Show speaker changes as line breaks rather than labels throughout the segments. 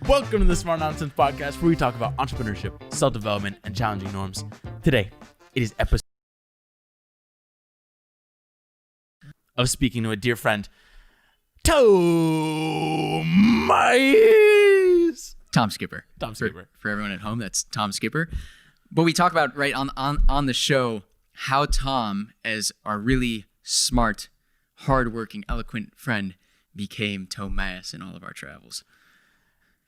Welcome to the Smart Nonsense Podcast, where we talk about entrepreneurship, self-development, and challenging norms. Today, it is episode of speaking to a dear friend, Tomas.
Tom Skipper. For everyone at home, that's Tom Skipper. But we talk about right on the show how Tom, as our really smart, hardworking, eloquent friend, became Tomas in all of our travels.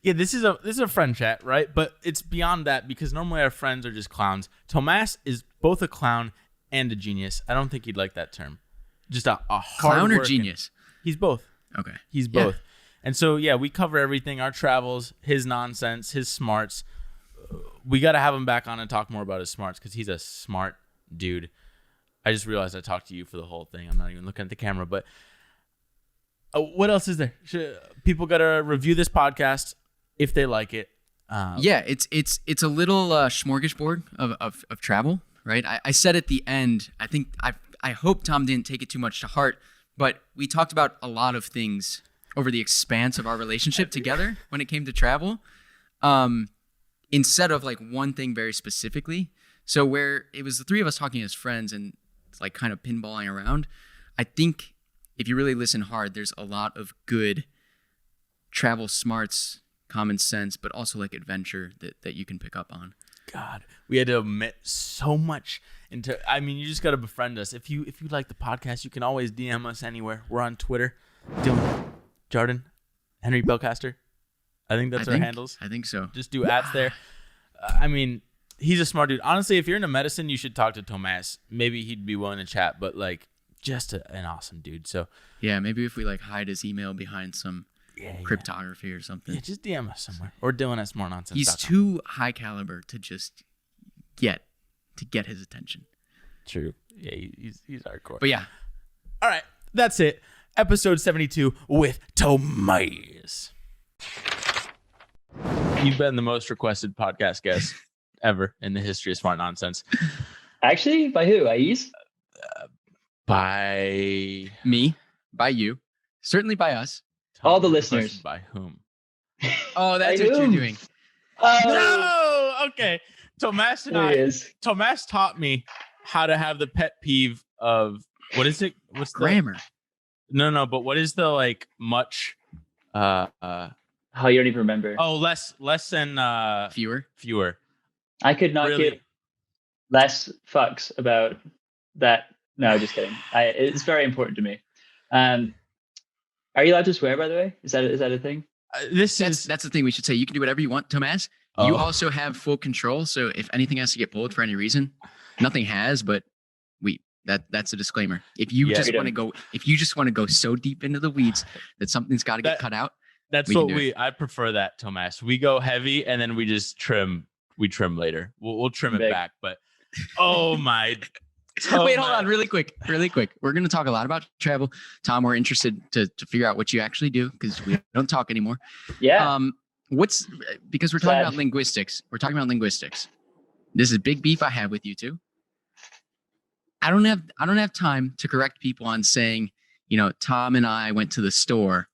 Yeah, this is a friend chat, right? But it's beyond that because normally our friends are just clowns. Tomas is both a clown and a genius. I don't think he'd like that term. Just a
clown or genius?
He's both.
Okay.
He's both. Yeah. And so, yeah, we cover everything, our travels, his nonsense, his smarts. We got to have him back on and talk more about his smarts because he's a smart dude. I just realized I talked to you for the whole thing. I'm not even looking at the camera. But what else is there? People got to review this podcast if they like it.
Yeah, it's a little smorgasbord of travel, right? I said at the end, I hope Tom didn't take it too much to heart, but we talked about a lot of things over the expanse of our relationship together when it came to travel, instead of like one thing very specifically. So where it was the three of us talking as friends and like kind of pinballing around, I think if you really listen hard, there's a lot of good travel smarts, common sense, but also like adventure that you can pick up on.
God, we had to omit so much into. I mean, you just got to befriend us. If you like the podcast, you can always DM us anywhere. We're on Twitter. Dylan, Jardon, Henry Belcaster. I think that's our handles.
I think so.
Just do ads there. I mean, he's a smart dude. Honestly, if you're into medicine, you should talk to Tomas. Maybe he'd be willing to chat. But like, just an awesome dude. So
yeah, maybe if we like hide his email behind some cryptography or something.
Yeah, just DM us somewhere. Or Dylan at smartnonsense.com.
He's too high caliber to just get his attention.
True. Yeah, he's hardcore.
But yeah.
All right, that's it. Episode 72 with Tomas. You've been the most requested podcast guest ever in the history of Smart Nonsense.
Actually, by who? Ais?
By
me, by you, certainly by us.
All the listeners.
By whom?
Oh, that's what you're doing.
No! Okay. Tomas and Tomas taught me how to have the pet peeve of, what is it? What's
grammar?
No, but what is the like much
how you don't even remember?
Oh, less than fewer.
I could not give less fucks about that. No, just kidding. It's very important to me. Are you allowed to swear, by the way? Is that a thing?
That's the thing we should say. You can do whatever you want, Tomas. Oh. You also have full control. So if anything has to get pulled for any reason, nothing has, but that's a disclaimer. If you just want to go so deep into the weeds that something's got to get cut out.
I prefer that, Tomas. We go heavy and then we just trim. We trim later. We'll trim it back. But oh my.
Wait, hold on, really quick. We're going to talk a lot about travel. Tom, we're interested to figure out what you actually do because we don't talk anymore.
Yeah.
Because we're talking about linguistics. This is a big beef I have with you two. I don't have time to correct people on saying, Tom and I went to the store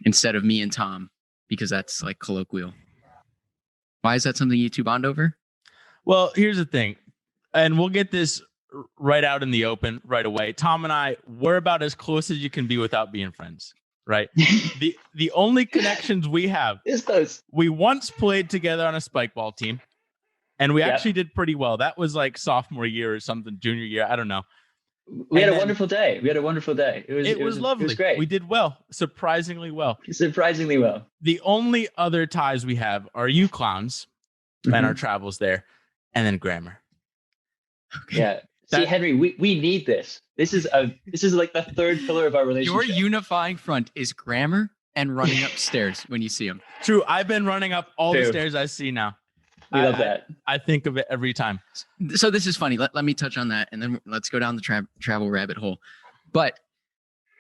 instead of me and Tom because that's like colloquial. Why is that something you two bond over?
Well, here's the thing, and we'll get this right out in the open right away. Tom and I, we're about as close as you can be without being friends, right? the only connections we have
is those.
We once played together on a spike ball team, and we actually did pretty well. That was like sophomore year or something, junior year. I don't know.
We had a wonderful day. It was
lovely.
It was great.
We did well, surprisingly well.
The
only other ties we have are you clowns and our travels there, and then grammar.
Okay. Yeah. See, Henry, we need this. This is like the third pillar of our relationship.
Your unifying front is grammar and running upstairs when you see them.
True. I've been running up all the stairs I see now.
We love that.
I think of it every time.
So this is funny. Let me touch on that, and then let's go down the travel rabbit hole. But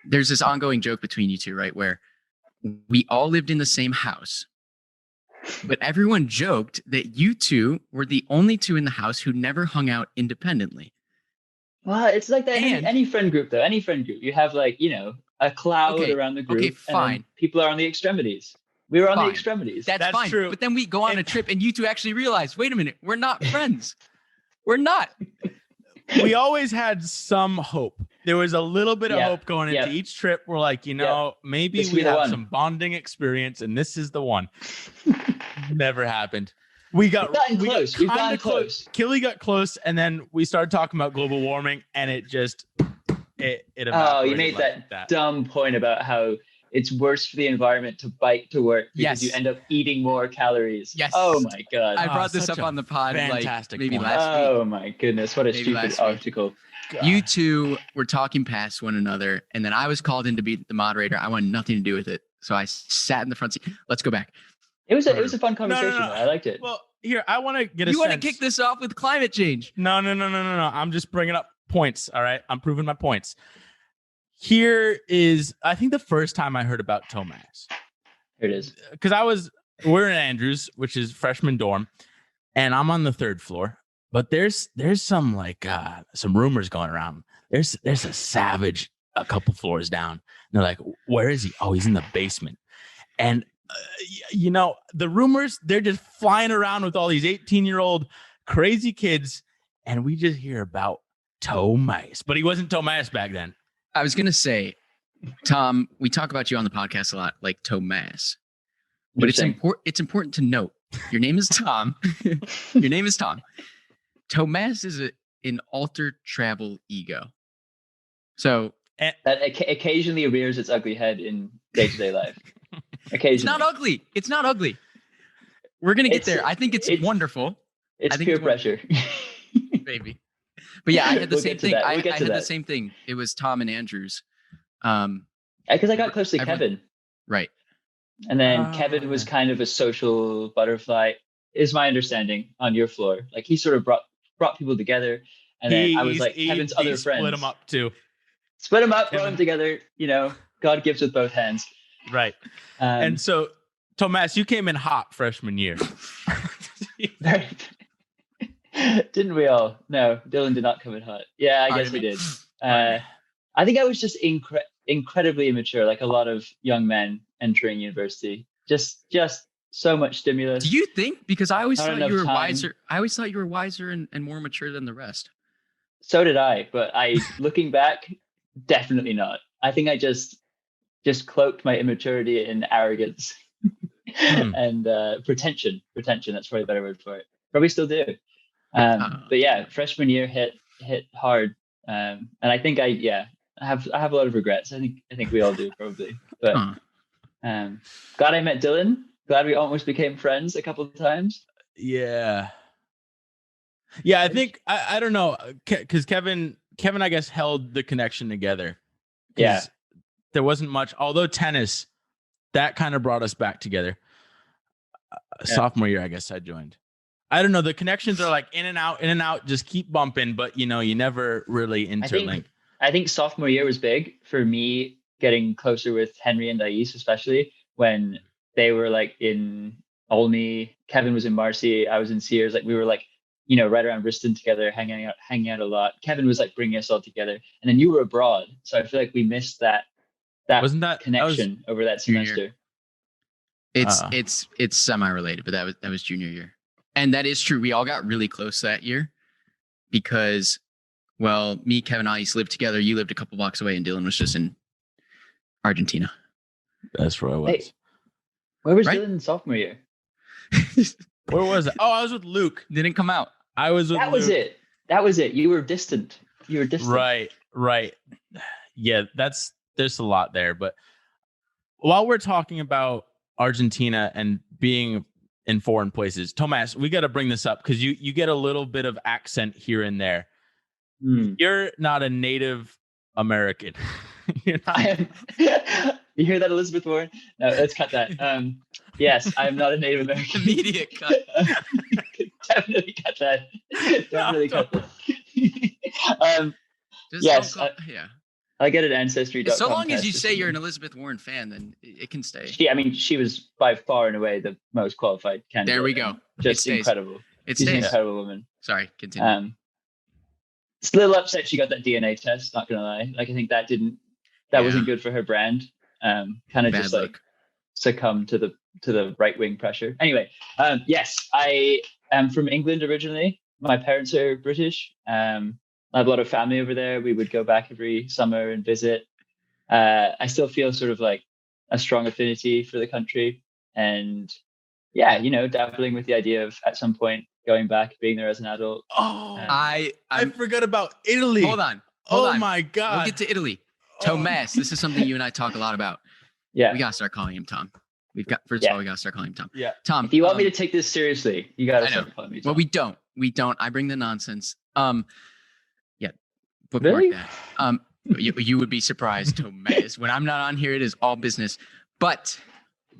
there's this ongoing joke between you two, right, where we all lived in the same house, but everyone joked that you two were the only two in the house who never hung out independently.
Well, it's like that. Any friend group, though. Any friend group, you have like a cloud around the group.
Okay, fine.
And people are on the extremities. We were on the
Fine.
extremities.
That's fine.
true.
But then we go on a trip and you two actually realize, wait a minute, we're not friends. We're not.
We always had some hope. There was a little bit of
Yeah,
hope going into
yeah.
each trip. We're like, maybe
This could
we
be the
have
one.
some bonding experience, and this is the one. Never happened. We got
close. We've gotten close.
Killy got close, and then we started talking about global warming, and it evaporated.
Oh, you made
like
that dumb point about how it's worse for the environment to bike to work because
Yes.
you end up eating more calories.
Yes.
Oh my God.
I brought this
such
up
a
on the pod
fantastic
maybe
point.
last week.
Oh my goodness. What a
Maybe
stupid
last week.
article.
God.
You two were talking past one another, and then I was called in to be the moderator. I wanted nothing to do with it. So I sat in the front seat. Let's go back.
It was a fun conversation.
No.
Though. I liked it.
Well, here, I want to get
You want to kick this off with climate change?
No. I'm just bringing up points. All right. I'm proving my points. Here is, I think, the first time I heard about Tomas.
Here it is.
Because we're in Andrews, which is freshman dorm, and I'm on the 3rd floor. But there's some some rumors going around. There's a savage a couple floors down. And they're like, where is he? Oh, he's in the basement. And the rumors, they're just flying around with all these 18-year-old crazy kids, and we just hear about Tomas. But he wasn't Tomas back then.
I was going to say, Tom, we talk about you on the podcast a lot, like Tomas. But it's important to note, your name is Tom. Your name is Tom. Tomas is an alter travel ego. So
that occasionally rears its ugly head in day-to-day life. Occasionally.
It's not ugly. We're going to get there. I think it's wonderful.
It's peer pressure.
Maybe. But yeah, I had the same thing. I had
the
same thing. It was Tom and Andrews.
Because I got close to Kevin.
Right.
And then Kevin was kind of a social butterfly, is my understanding, on your floor. Like he sort of brought people together. And then I was like Kevin's other friends.
Split them up too.
Split them up, brought them together. God gives with both hands.
Right. And so, Tomas, you came in hot freshman year.
Didn't we all? No, Dylan did not come in hot. Yeah, I guess we did. I think I was just incredibly immature, like a lot of young men entering university. Just so much stimulus.
Do you think? Because I always
Not
thought
enough
you were
time.
wiser. I always thought you were wiser and more mature than the rest.
So did I, but looking back, definitely not. I think I just cloaked my immaturity in arrogance and pretension. That's probably a better word for it. Probably still do. But yeah, freshman year hit hard, and I think I have a lot of regrets. I think we all do probably. But glad I met Dylan. Glad we almost became friends a couple of times.
Yeah. I think I don't know, because Kevin I guess held the connection together.
Yeah.
There wasn't much, although tennis, that kind of brought us back together. Sophomore year, I guess I joined. I don't know. The connections are like in and out, just keep bumping, but you never really interlink.
I think sophomore year was big for me, getting closer with Henry and Ais, especially when they were like in Olney. Kevin was in Marcy. I was in Sears. Like we were like, right around Riston together, hanging out a lot. Kevin was like bringing us all together, and then you were abroad, so I feel like we missed that
wasn't that
connection over that semester.
It's semi-related, but that was junior year. And that is true. We all got really close that year because, well, me, Kevin, and Ais lived together. You lived a couple blocks away, and Dylan was just in Argentina.
That's where I was.
Hey, where was Dylan in sophomore year?
Where was it? Oh, I was with Luke.
Didn't come out.
I was with Luke.
That was it. You were distant.
Right. Yeah, there's a lot there. But while we're talking about Argentina and being in foreign places, Tomas, we got to bring this up because you get a little bit of accent here and there. You're not a native American.
You hear that, Elizabeth Warren? No, let's cut that. Yes, I'm not a Native American.
Immediate cut.
Definitely cut that. Cut that. Yes. I get an ancestry.com.
So long as you say you're an Elizabeth Warren fan, then it can stay.
She was by far and away the most qualified candidate.
There we go.
Just incredible. She's an incredible woman.
Sorry, continue.
It's a little upset she got that DNA test, not gonna lie. Like I think that wasn't good for her brand. Kind of just like succumb to the the right wing pressure. Anyway, yes, I am from England originally. My parents are British. I have a lot of family over there. We would go back every summer and visit. I still feel sort of like a strong affinity for the country, and yeah, dabbling with the idea of at some point going back, being there as an adult.
Oh,
I
forgot about Italy.
Hold on.
My God.
We'll get to Italy. Tomas, this is something you and I talk a lot about.
Yeah.
We got to start calling him Tom. First of all, we got to start calling him Tom.
Yeah.
Tom.
If you want me to take this seriously, you got to start calling me Tom.
Well, we don't. I bring the nonsense. Yeah. Bookmark
Really?
that. You would be surprised, Tomas. When I'm not on here, it is all business. But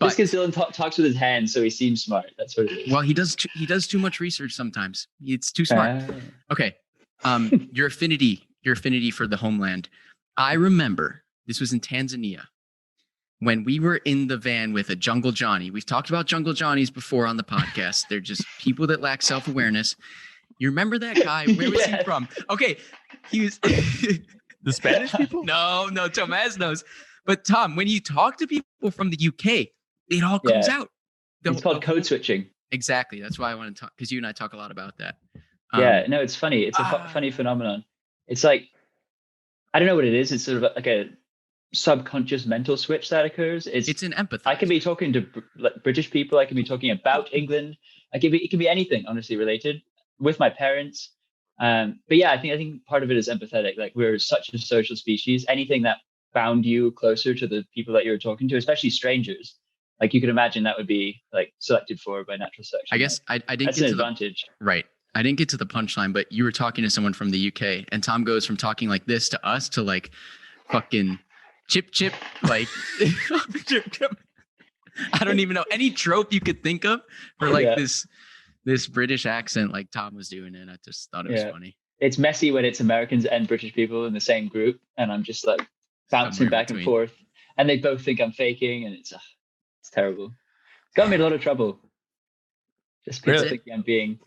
just because Dylan talks with his hands, so he seems smart. That's what it is.
Well, he does too much research sometimes. It's too smart. Okay. Your affinity for the homeland. I remember this was in Tanzania when we were in the van with a Jungle Johnny. We've talked about Jungle Johnnies before on the podcast. They're just people that lack self-awareness. You remember that guy? Where was he from? Okay. He was
the Spanish people?
No, Tomas knows. But Tom, when you talk to people from the UK, it all comes out.
It's called code switching.
Exactly. That's why I want to talk, because you and I talk a lot about that.
No, it's funny. It's a funny phenomenon. It's like, I don't know what it is. It's sort of like a subconscious mental switch that occurs. It's an empathy. I can be talking to British people. I can be talking about England. It can be anything, honestly, related with my parents. But yeah, I think part of it is empathetic. Like, we're such a social species. Anything that bound you closer to the people that you were talking to, especially strangers, like you could imagine that would be like selected for by natural selection.
I guess I didn't
That's
get
an
to
advantage.
Right. I didn't get to the punchline, but you were talking to someone from the UK, and Tom goes from talking like this to us to like fucking chip, like chip. I don't even know any trope you could think of for like this British accent like Tom was doing, and I just thought it was funny.
It's messy when it's Americans and British people in the same group, and I'm just like bouncing back and forth, and they both think I'm faking, and it's terrible. It's got me in a lot of trouble. Just people thinking I'm being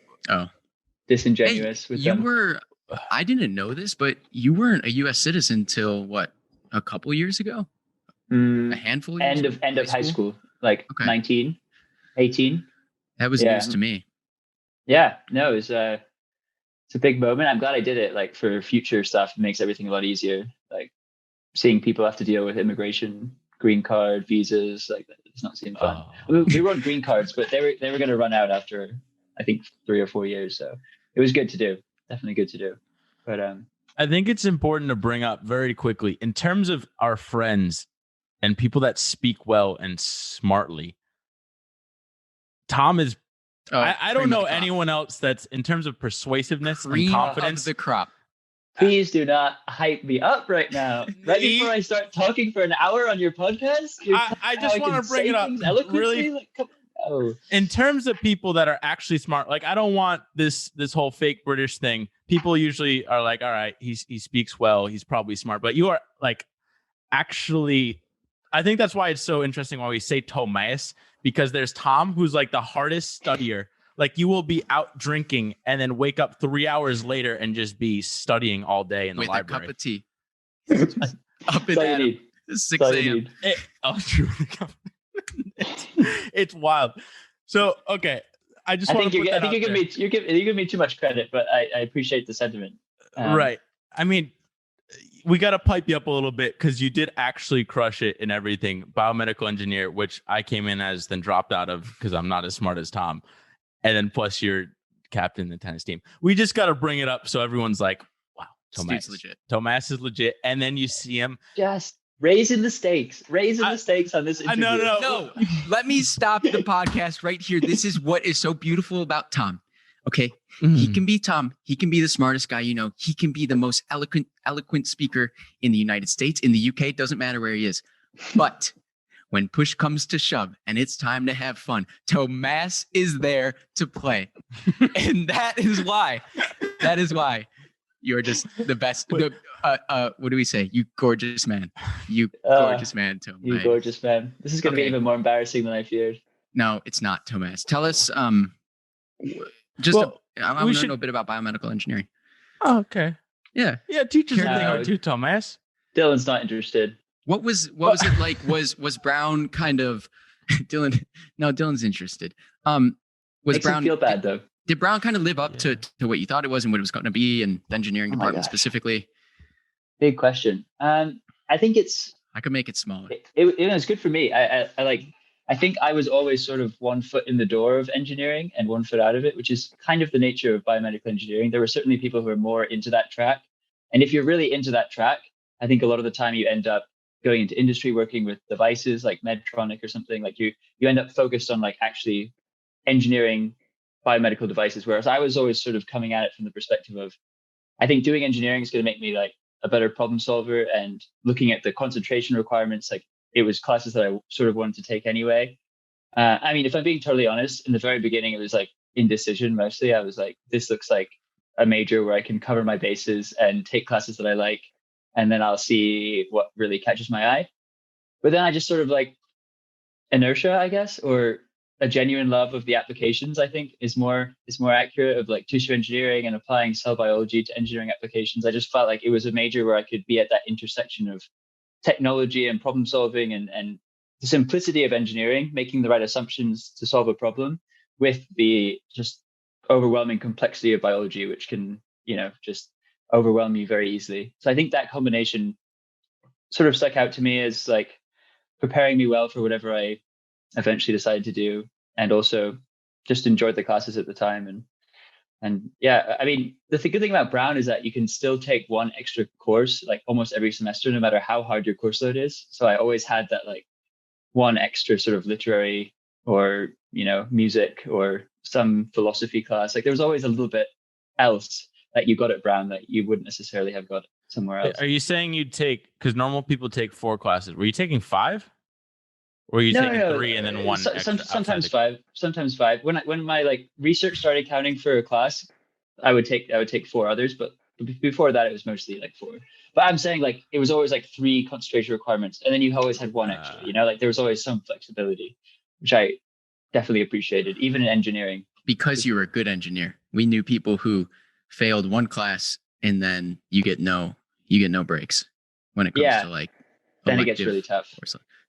disingenuous with them.
I didn't know this, but you weren't a U.S. citizen till what, a couple years ago? A handful of years
End of high school, like 19, 18.
That was news to me.
Yeah, no, it's a big moment. I'm glad I did it. Like, for future stuff, it makes everything a lot easier. Like, seeing people have to deal with immigration, green card, visas, like it's not seem fun. We were on green cards, but they were going to run out after I think 3 or 4 years. So it was good to do. Definitely good to do. But
I think it's important to bring up very quickly in terms of our friends and people that speak well and smartly. Tom is. I don't know anyone else that's in terms of persuasiveness and confidence.
Of the crop.
Please do not hype me up right now. Right before I start talking for an hour on your podcast.
I just want to bring it up really.
Like,
in terms of people that are actually smart, like, I don't want this whole fake British thing. People usually are like, all right, he speaks well, he's probably smart, but you are like actually. I think that's why it's so interesting when we say Tomas, because there's Tom, who's like the hardest studier. Like, you will be out drinking and then wake up 3 hours later and just be studying all day in the library.
With a cup of tea. Up and at him. 6 a.m.
True. It's wild. So, okay. I think
you give me too much credit, but I appreciate the sentiment.
Right. I mean, we got to pipe you up a little bit because you did actually crush it in everything. Biomedical engineer, which I came in as, then dropped out of because I'm not as smart as Tom. And then plus you're captain of the tennis team. We just got to bring it up so everyone's like, wow, Tomas is legit. And then you see him.
Just raising the stakes on this interview.
No. Let me stop the podcast right here. This is what is so beautiful about Tom. Okay. He can be Tom. He can be the smartest guy you know. He can be the most eloquent speaker in the United States, in the UK. It doesn't matter where he is. But when push comes to shove and it's time to have fun, Tomas is there to play. And that is why you're just the best. What do we say? You gorgeous man. You gorgeous man, Tomas.
You gorgeous man. This is going to be even more embarrassing than I feared.
No, it's not, Tomas. Tell us, I want to know a bit about biomedical engineering.
Oh, okay.
Yeah.
Yeah, teachers are too, Tomas.
Dylan's not interested.
What was it like? Was Brown kind of Dylan, no, Dylan's interested. Was
Makes
Brown
him feel bad though.
Did Brown kind of live up to what you thought it was and what it was going to be, and the engineering
Oh my
department
gosh.
specifically?
Big question. I think
I could make it smaller.
it was good for me. I think I was always sort of one foot in the door of engineering and one foot out of it, which is kind of the nature of biomedical engineering. There were certainly people who are more into that track. And if you're really into that track, I think a lot of the time you end up going into industry, working with devices like Medtronic or something. Like you end up focused on like actually engineering biomedical devices. Whereas I was always sort of coming at it from the perspective of, I think doing engineering is going to make me like a better problem solver, and looking at the concentration requirements, like it was classes that I sort of wanted to take anyway. I mean, if I'm being totally honest, in the very beginning, it was like indecision mostly. I was like, this looks like a major where I can cover my bases and take classes that I like, and then I'll see what really catches my eye. But then I just sort of like inertia, I guess, or a genuine love of the applications, I think is more accurate, of like tissue engineering and applying cell biology to engineering applications. I just felt like it was a major where I could be at that intersection of technology and problem solving, and the simplicity of engineering, making the right assumptions to solve a problem, with the just overwhelming complexity of biology, which can, just overwhelm you very easily. So I think that combination sort of stuck out to me as like preparing me well for whatever I eventually decided to do, and also just enjoyed the classes at the time. And yeah, I mean, the good thing about Brown is that you can still take one extra course like almost every semester, no matter how hard your course load is. So I always had that like one extra sort of literary or, music or some philosophy class. Like there was always a little bit else that you got at Brown that you wouldn't necessarily have got somewhere else.
Are you saying you'd take, because normal people take 4 classes, were you taking 5? Or are you taking 3 and then one extra?
Sometimes 5. Sometimes 5. When my like research started counting for a class, I would take 4 others, but before that it was mostly like 4. But I'm saying like it was always like 3 concentration requirements, and then you always had 1 extra. Like there was always some flexibility, which I definitely appreciated, even in engineering.
Because you were a good engineer, we knew people who failed 1 class and then you get no breaks when it comes to like.
Then it gets really tough.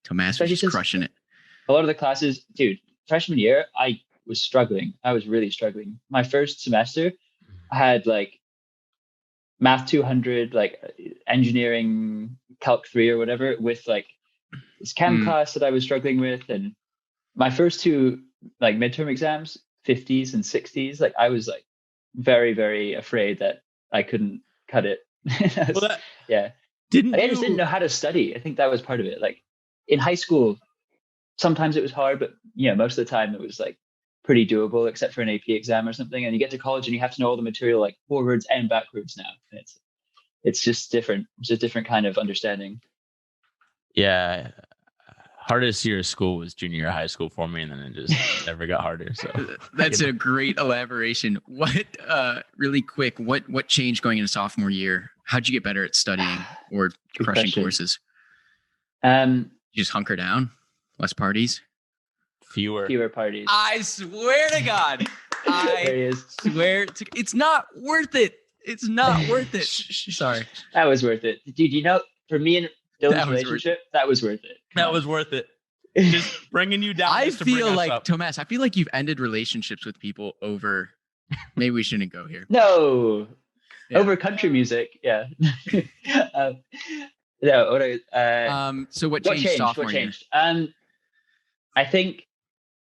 Tomas was just crushing it.
A lot of the classes, dude, freshman year, I was struggling. I was really struggling. My first semester, I had like Math 200, like engineering Calc 3 or whatever, with like this chem class that I was struggling with. And my first 2 like midterm exams, 50s and 60s, like I was like very, very afraid that I couldn't cut it. I just didn't know how to study. I think that was part of it. Like in high school, sometimes it was hard, but most of the time it was like pretty doable, except for an AP exam or something. And you get to college and you have to know all the material like forwards and backwards now. And it's just different. It's a different kind of understanding.
Yeah. Hardest year of school was junior year of high school for me, and then it just never got harder. So
that's a great elaboration. What really quick, what changed going into sophomore year? How'd you get better at studying or crushing courses? You just hunker down, less parties,
fewer
parties.
I swear to God, it's not worth it. It's not worth it. Sorry,
that was worth it, dude. For me and Dylan's relationship, that was worth it.
That was worth it. Just bringing you down.
I feel like Tomas. I feel like you've ended relationships with people over. Maybe we shouldn't go here.
No. Yeah. Over country music, yeah.
So what changed?
What changed? I think,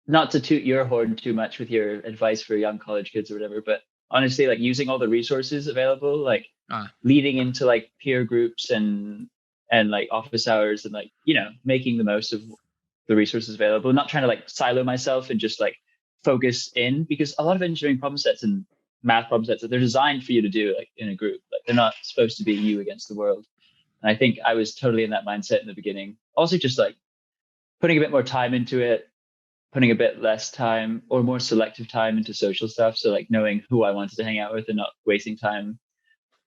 not to toot your horn too much with your advice for young college kids or whatever, but honestly, like using all the resources available, like leading into like peer groups and like office hours, and like making the most of the resources available, not trying to like silo myself and just like focus in, because a lot of engineering problem sets and math problem sets, they're designed for you to do like in a group. Like they're not supposed to be you against the world. And I think I was totally in that mindset in the beginning. Also just like putting a bit more time into it, putting a bit less time or more selective time into social stuff. So like knowing who I wanted to hang out with and not wasting time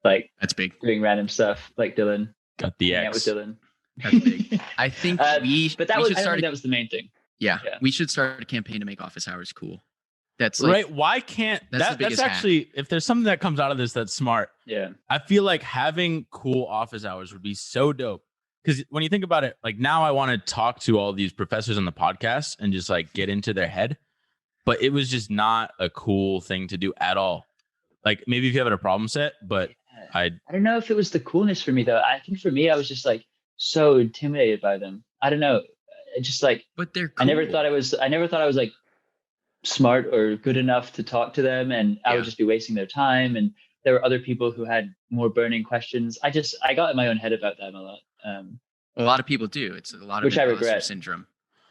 like
that's big,
doing random stuff like Dylan.
Got the
Hang
X.
out with Dylan.
That's big. I think
that was the main thing.
Yeah, we should start a campaign to make office hours cool. That's
like, right. Why can't that's actually hack. If there's something that comes out of this that's smart.
Yeah.
I feel like having cool office hours would be so dope. because when you think about it, like now I want to talk to all these professors on the podcast and just like get into their head, but it was just not a cool thing to do at all. Like maybe if you have a problem set, but
I don't know if it was the coolness for me though. I think for me, I was just like so intimidated by them. I don't know. It just like,
but they're cool.
I never thought I was like smart or good enough to talk to them, and I would just be wasting their time. And there were other people who had more burning questions. I got in my own head about them a lot.
A lot of people do. It's a lot of
which I regret.
Syndrome.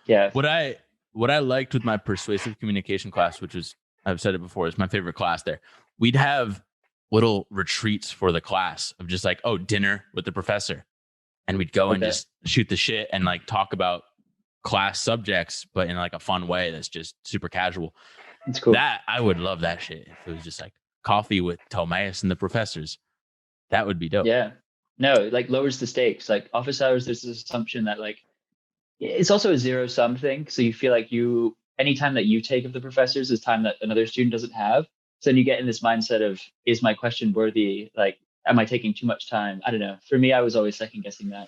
Yeah.
What I liked with my persuasive communication class, which is, I've said it before, is my favorite class there. We'd have little retreats for the class of just like, dinner with the professor. And we'd go and just shoot the shit and like talk about class subjects, but in like a fun way that's just super casual.
It's cool.
That I would love that shit. If it was just like coffee with Tomas and the professors, that would be dope.
Yeah. No, it like lowers the stakes. Like office hours, there's this assumption that like, it's also a zero sum thing. So you feel like any time that you take of the professors is time that another student doesn't have. So then you get in this mindset of, is my question worthy? Like, am I taking too much time? I don't know. For me, I was always second guessing that.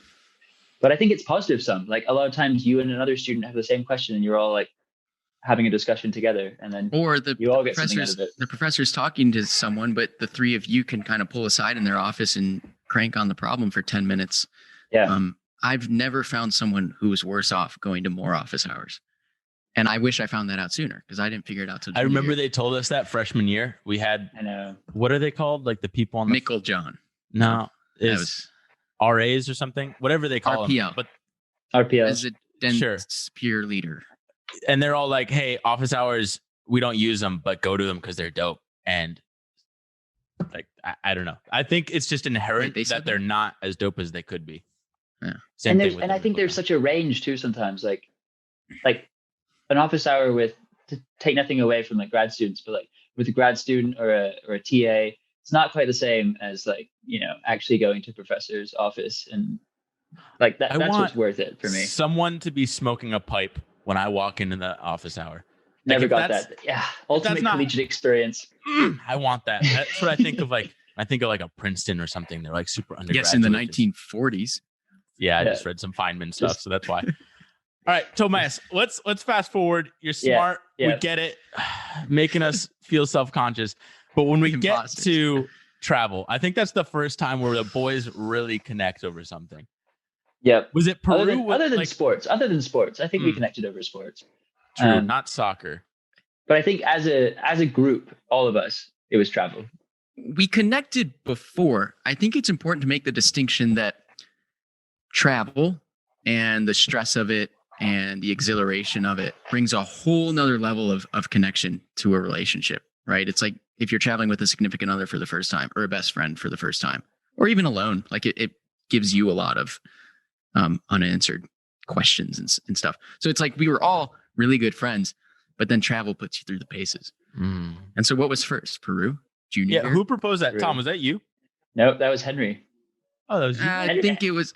But I think it's positive sum. Like a lot of times you and another student have the same question and you're all like having a discussion together, and then you all get something out of it.
The professor's talking to someone, but the three of you can kind of pull aside in their office and crank on the problem for 10 minutes.
Yeah.
I've never found someone who was worse off going to more office hours. And I wish I found that out sooner because I didn't figure it out till
I remember they told us that freshman year we had,
I know.
What are they called? Like the people on the
Mickle John.
No,
that
was RAs or something, whatever they call
RPO.
them. But
RPO.
Residence peer leader.
And they're all like, hey, office hours, we don't use them, but go to them because they're dope. And like, I don't know. I think it's just inherent that they're not as dope as they could be.
Yeah.
And I think there's such a range too sometimes. Like an office hour to take nothing away from like grad students, but like with a grad student or a TA, it's not quite the same as like, actually going to professor's office, and like that's what's worth it for me.
Someone to be smoking a pipe when I walk into the office hour.
Never got that. Yeah. Ultimate collegiate experience.
I want that. That's what I think of. Like, I think of like a Princeton or something. They're like super undergraduate.
Yes, in the 1940s.
Yeah, I just read some Feynman stuff, so that's why. All right, Tomas, let's fast forward. You're smart. We get it. Making us feel self-conscious. But when we get to travel, I think that's the first time where the boys really connect over something.
Yep.
Was it Peru?
Other than sports, I think we connected over sports.
True, not soccer.
But I think as a group, all of us, it was travel.
We connected before. I think it's important to make the distinction that travel and the stress of it and the exhilaration of it brings a whole nother level of connection to a relationship, right? It's like if you're traveling with a significant other for the first time, or a best friend for the first time, or even alone, like it gives you a lot of unanswered questions and stuff. So it's like we were all really good friends, but then travel puts you through the paces. And so what was first? Peru? Junior year?
Who proposed that? Peru. Tom, was that you?
No, that was Henry.
Oh, that was you.
I think it was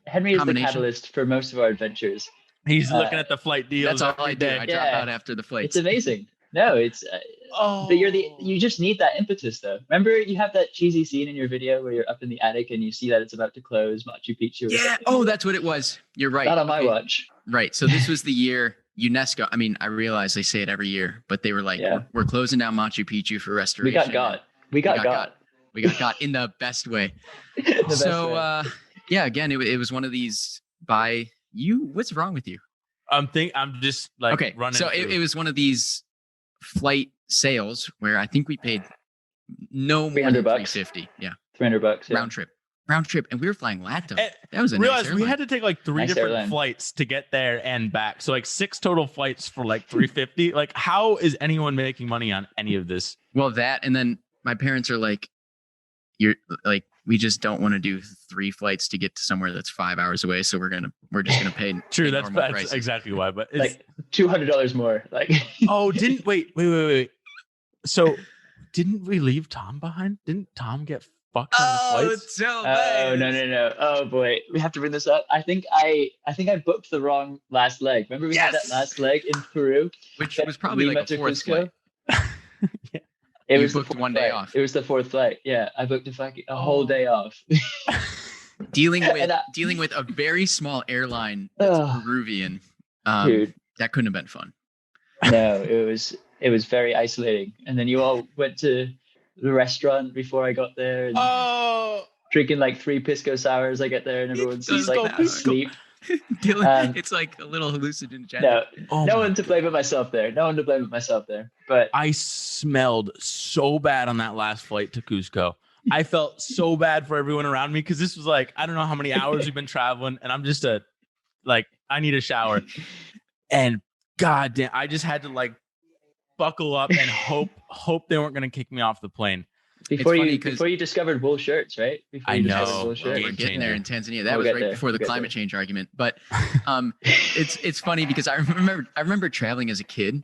Henry is the catalyst for most of our adventures.
He's looking at the flight deals.
That's all I do. I drop out after the flight.
It's amazing. No, it's but you just need that impetus though. Remember you have that cheesy scene in your video where you're up in the attic and you see that it's about to close Machu Picchu.
Yeah. Oh, that's what it was. You're right.
Not on my watch.
Right. So this was the year UNESCO. I mean, I realize they say it every year, but they were like, we're closing down Machu Picchu for restoration.
We got got
in the best way.
Way.
Again, it was one of these by you. What's wrong with you?
I'm just like running.
So it was one of these flight sales where I think we paid no more than $350. Yeah.
$300.
Round trip. And we were flying LATAM. That was
nice we had to take like three different flights to get there and back. So like 6 total flights for like $350. Like how is anyone making money on any of this?
Well, that, and then my parents are like, we just don't want to do 3 flights to get to somewhere that's 5 hours away. So we're just gonna pay.
True, that's exactly why. But it's
like $200 more. Like
wait. So didn't we leave Tom behind? Didn't Tom get fucked on the flights?
It's so
no. Oh boy, we have to bring this up. I think I booked the wrong last leg. Remember we had that last leg in Peru,
which was probably like a 4th flight.
Yeah.
It was booked one day off.
It was the 4th flight. Yeah, I booked a whole day off.
dealing
And
with a very small airline that's Peruvian.
Dude,
that couldn't have been fun.
no, it was very isolating. And then you all went to the restaurant before I got there, and drinking like 3 pisco sours. I get there, and everyone's just like asleep.
Dylan, it's like a little hallucinogenic.
No, no one to blame but myself there. No one to blame but myself there. But
I smelled so bad on that last flight to Cusco. I felt so bad for everyone around me because this was like, I don't know how many hours we've been traveling, and I'm just I need a shower. And goddamn, I just had to like buckle up and hope they weren't going to kick me off the plane.
Before you discovered wool shirts, right?
I know.
We're getting there in Tanzania. That was right before the climate change argument. But it's funny because I remember traveling as a kid,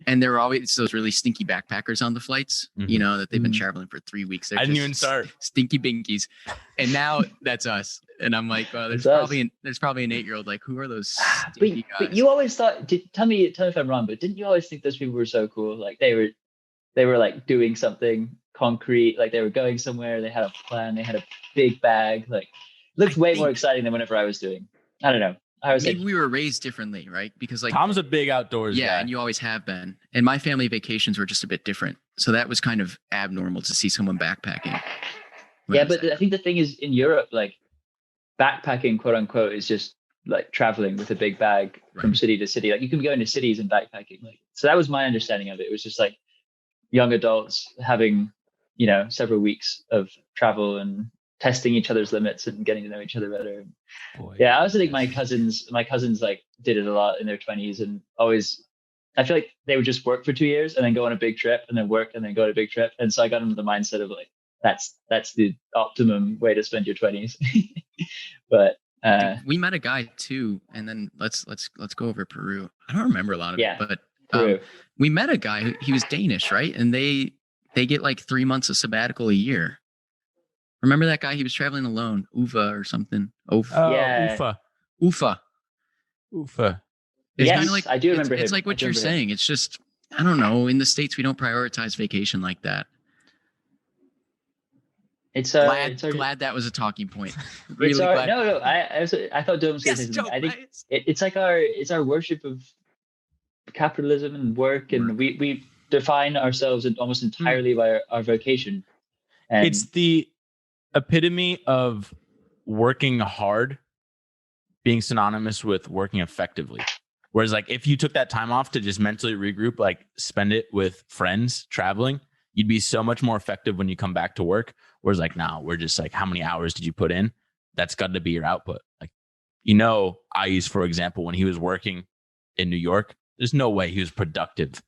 and there were always those really stinky backpackers on the flights, you know, that they've been traveling for 3 weeks. They're
I didn't even start.
Stinky binkies. And now that's us. And I'm like, well, there's probably an 8-year-old like, who are those stinky guys?
But you always thought, tell me if I'm wrong, but didn't you always think those people were so cool? Like they were like doing something concrete, like they were going somewhere, they had a plan, they had a big bag, like looked way more exciting than whenever I was doing. I don't know.
Maybe we were raised differently, right? Because like
Tom's a big outdoors guy.
And you always have been. And my family vacations were just a bit different. So that was kind of abnormal to see someone backpacking.
Yeah, but I think the thing is in Europe, like backpacking, quote unquote, is just like traveling with a big bag from city to city. Like you can go into cities and backpacking. Like so that was my understanding of it. It was just like young adults having, you know, several weeks of travel and testing each other's limits and getting to know each other better. Boy, yeah, I also think my cousins like did it a lot in their 20s and always, I feel like they would just work for 2 years and then go on a big trip and then work and then go on a big trip. And so I got into the mindset of like, that's the optimum way to spend your 20s. But
we met a guy too, and then let's go over Peru. I don't remember a lot of it, but we met a guy he was Danish, right? And they get like 3 months of sabbatical a year. Remember that guy? He was traveling alone, Ufa or something.
Ufa.
It's
yes,
kind of like
I do remember.
It's like what you're saying. It's just I don't know. In the States, we don't prioritize vacation like that.
It's
glad that was a talking point. Really glad.
No. I thought Dylan was saying something. I think it's like our worship of capitalism and work, and we define ourselves almost entirely by our vocation. And
it's the epitome of working hard being synonymous with working effectively. Whereas like if you took that time off to just mentally regroup, like spend it with friends traveling, you'd be so much more effective when you come back to work. Whereas like now we're just like, how many hours did you put in? That's got to be your output. Like, you know, Ayes, for example, when he was working in New York, there's no way he was productive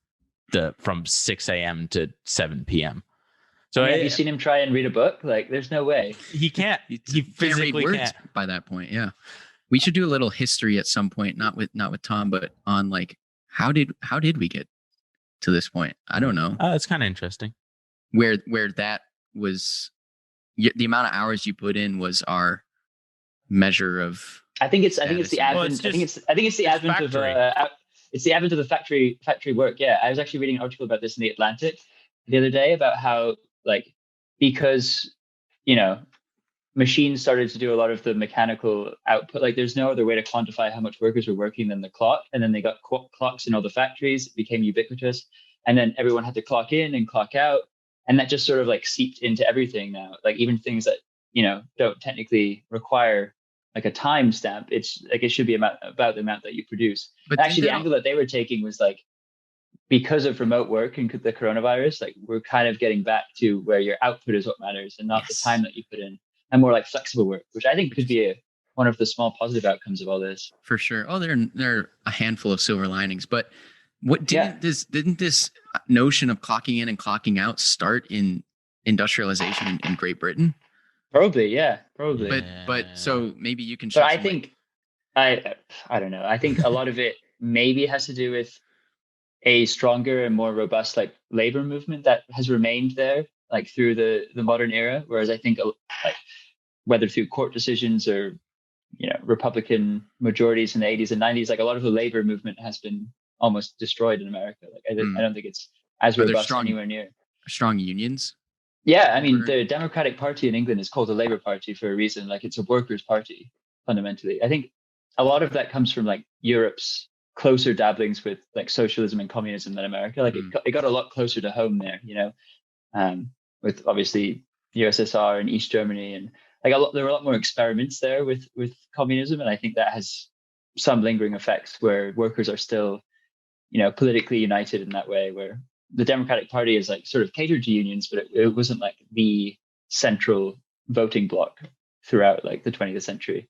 from 6 a.m. to 7 p.m. So
have you seen him try and read a book? Like, there's no way.
He can't. He physically can't.
By that point, yeah. We should do a little history at some point, not with Tom, but on like how did we get to this point? I don't know.
It's kind of interesting.
Where that was, the amount of hours you put in was our measure of.
I think it's the advent. I think it's the advent of it's the advent of the factory work. Yeah, I was actually reading an article about this in the Atlantic the other day about how like because you know machines started to do a lot of the mechanical output. Like there's no other way to quantify how much workers were working than the clock. And then they got clocks in all the factories. It became ubiquitous. And then everyone had to clock in and clock out. And that just sort of like seeped into everything now. Like even things that, you know, don't technically require like a time stamp. It's like it should be about the amount that you produce. But actually the angle that they were taking was like, because of remote work and the coronavirus, like we're kind of getting back to where your output is what matters and not the time that you put in. And more like flexible work, which I think could be one of the small positive outcomes of all this.
For sure. Oh, there are a handful of silver linings. But what didn't this notion of clocking in and clocking out start in industrialization in Great Britain?
Probably, yeah, probably.
But so maybe you can.
But I think I don't know. I think a lot of it maybe has to do with a stronger and more robust like labor movement that has remained there like through the modern era. Whereas I think like whether through court decisions or, you know, Republican majorities in the 80s and 90s, like a lot of the labor movement has been almost destroyed in America. Like I don't think it's as robust anywhere near.
Strong unions?
Yeah, I mean, the Democratic Party in England is called the Labour Party for a reason. Like, it's a workers' party, fundamentally. I think a lot of that comes from like Europe's closer dabblings with like socialism and communism than America. Like, it got a lot closer to home there, with obviously USSR and East Germany, and like there were a lot more experiments there with communism, and I think that has some lingering effects where workers are still, politically united in that way, where the Democratic Party is like sort of catered to unions, but it wasn't like the central voting bloc throughout like the 20th century.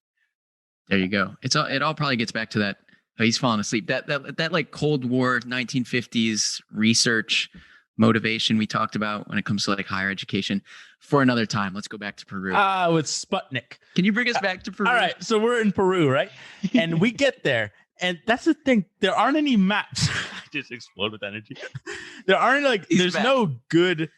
There you go. It all probably gets back to that. Oh, he's falling asleep. That like Cold War 1950s research motivation we talked about when it comes to like higher education for another time. Let's go back to Peru.
With Sputnik.
Can you bring us back to Peru?
All right. So we're in Peru, right? And we get there. And that's the thing. There aren't any maps. I just explode with energy. There aren't like. There's no good.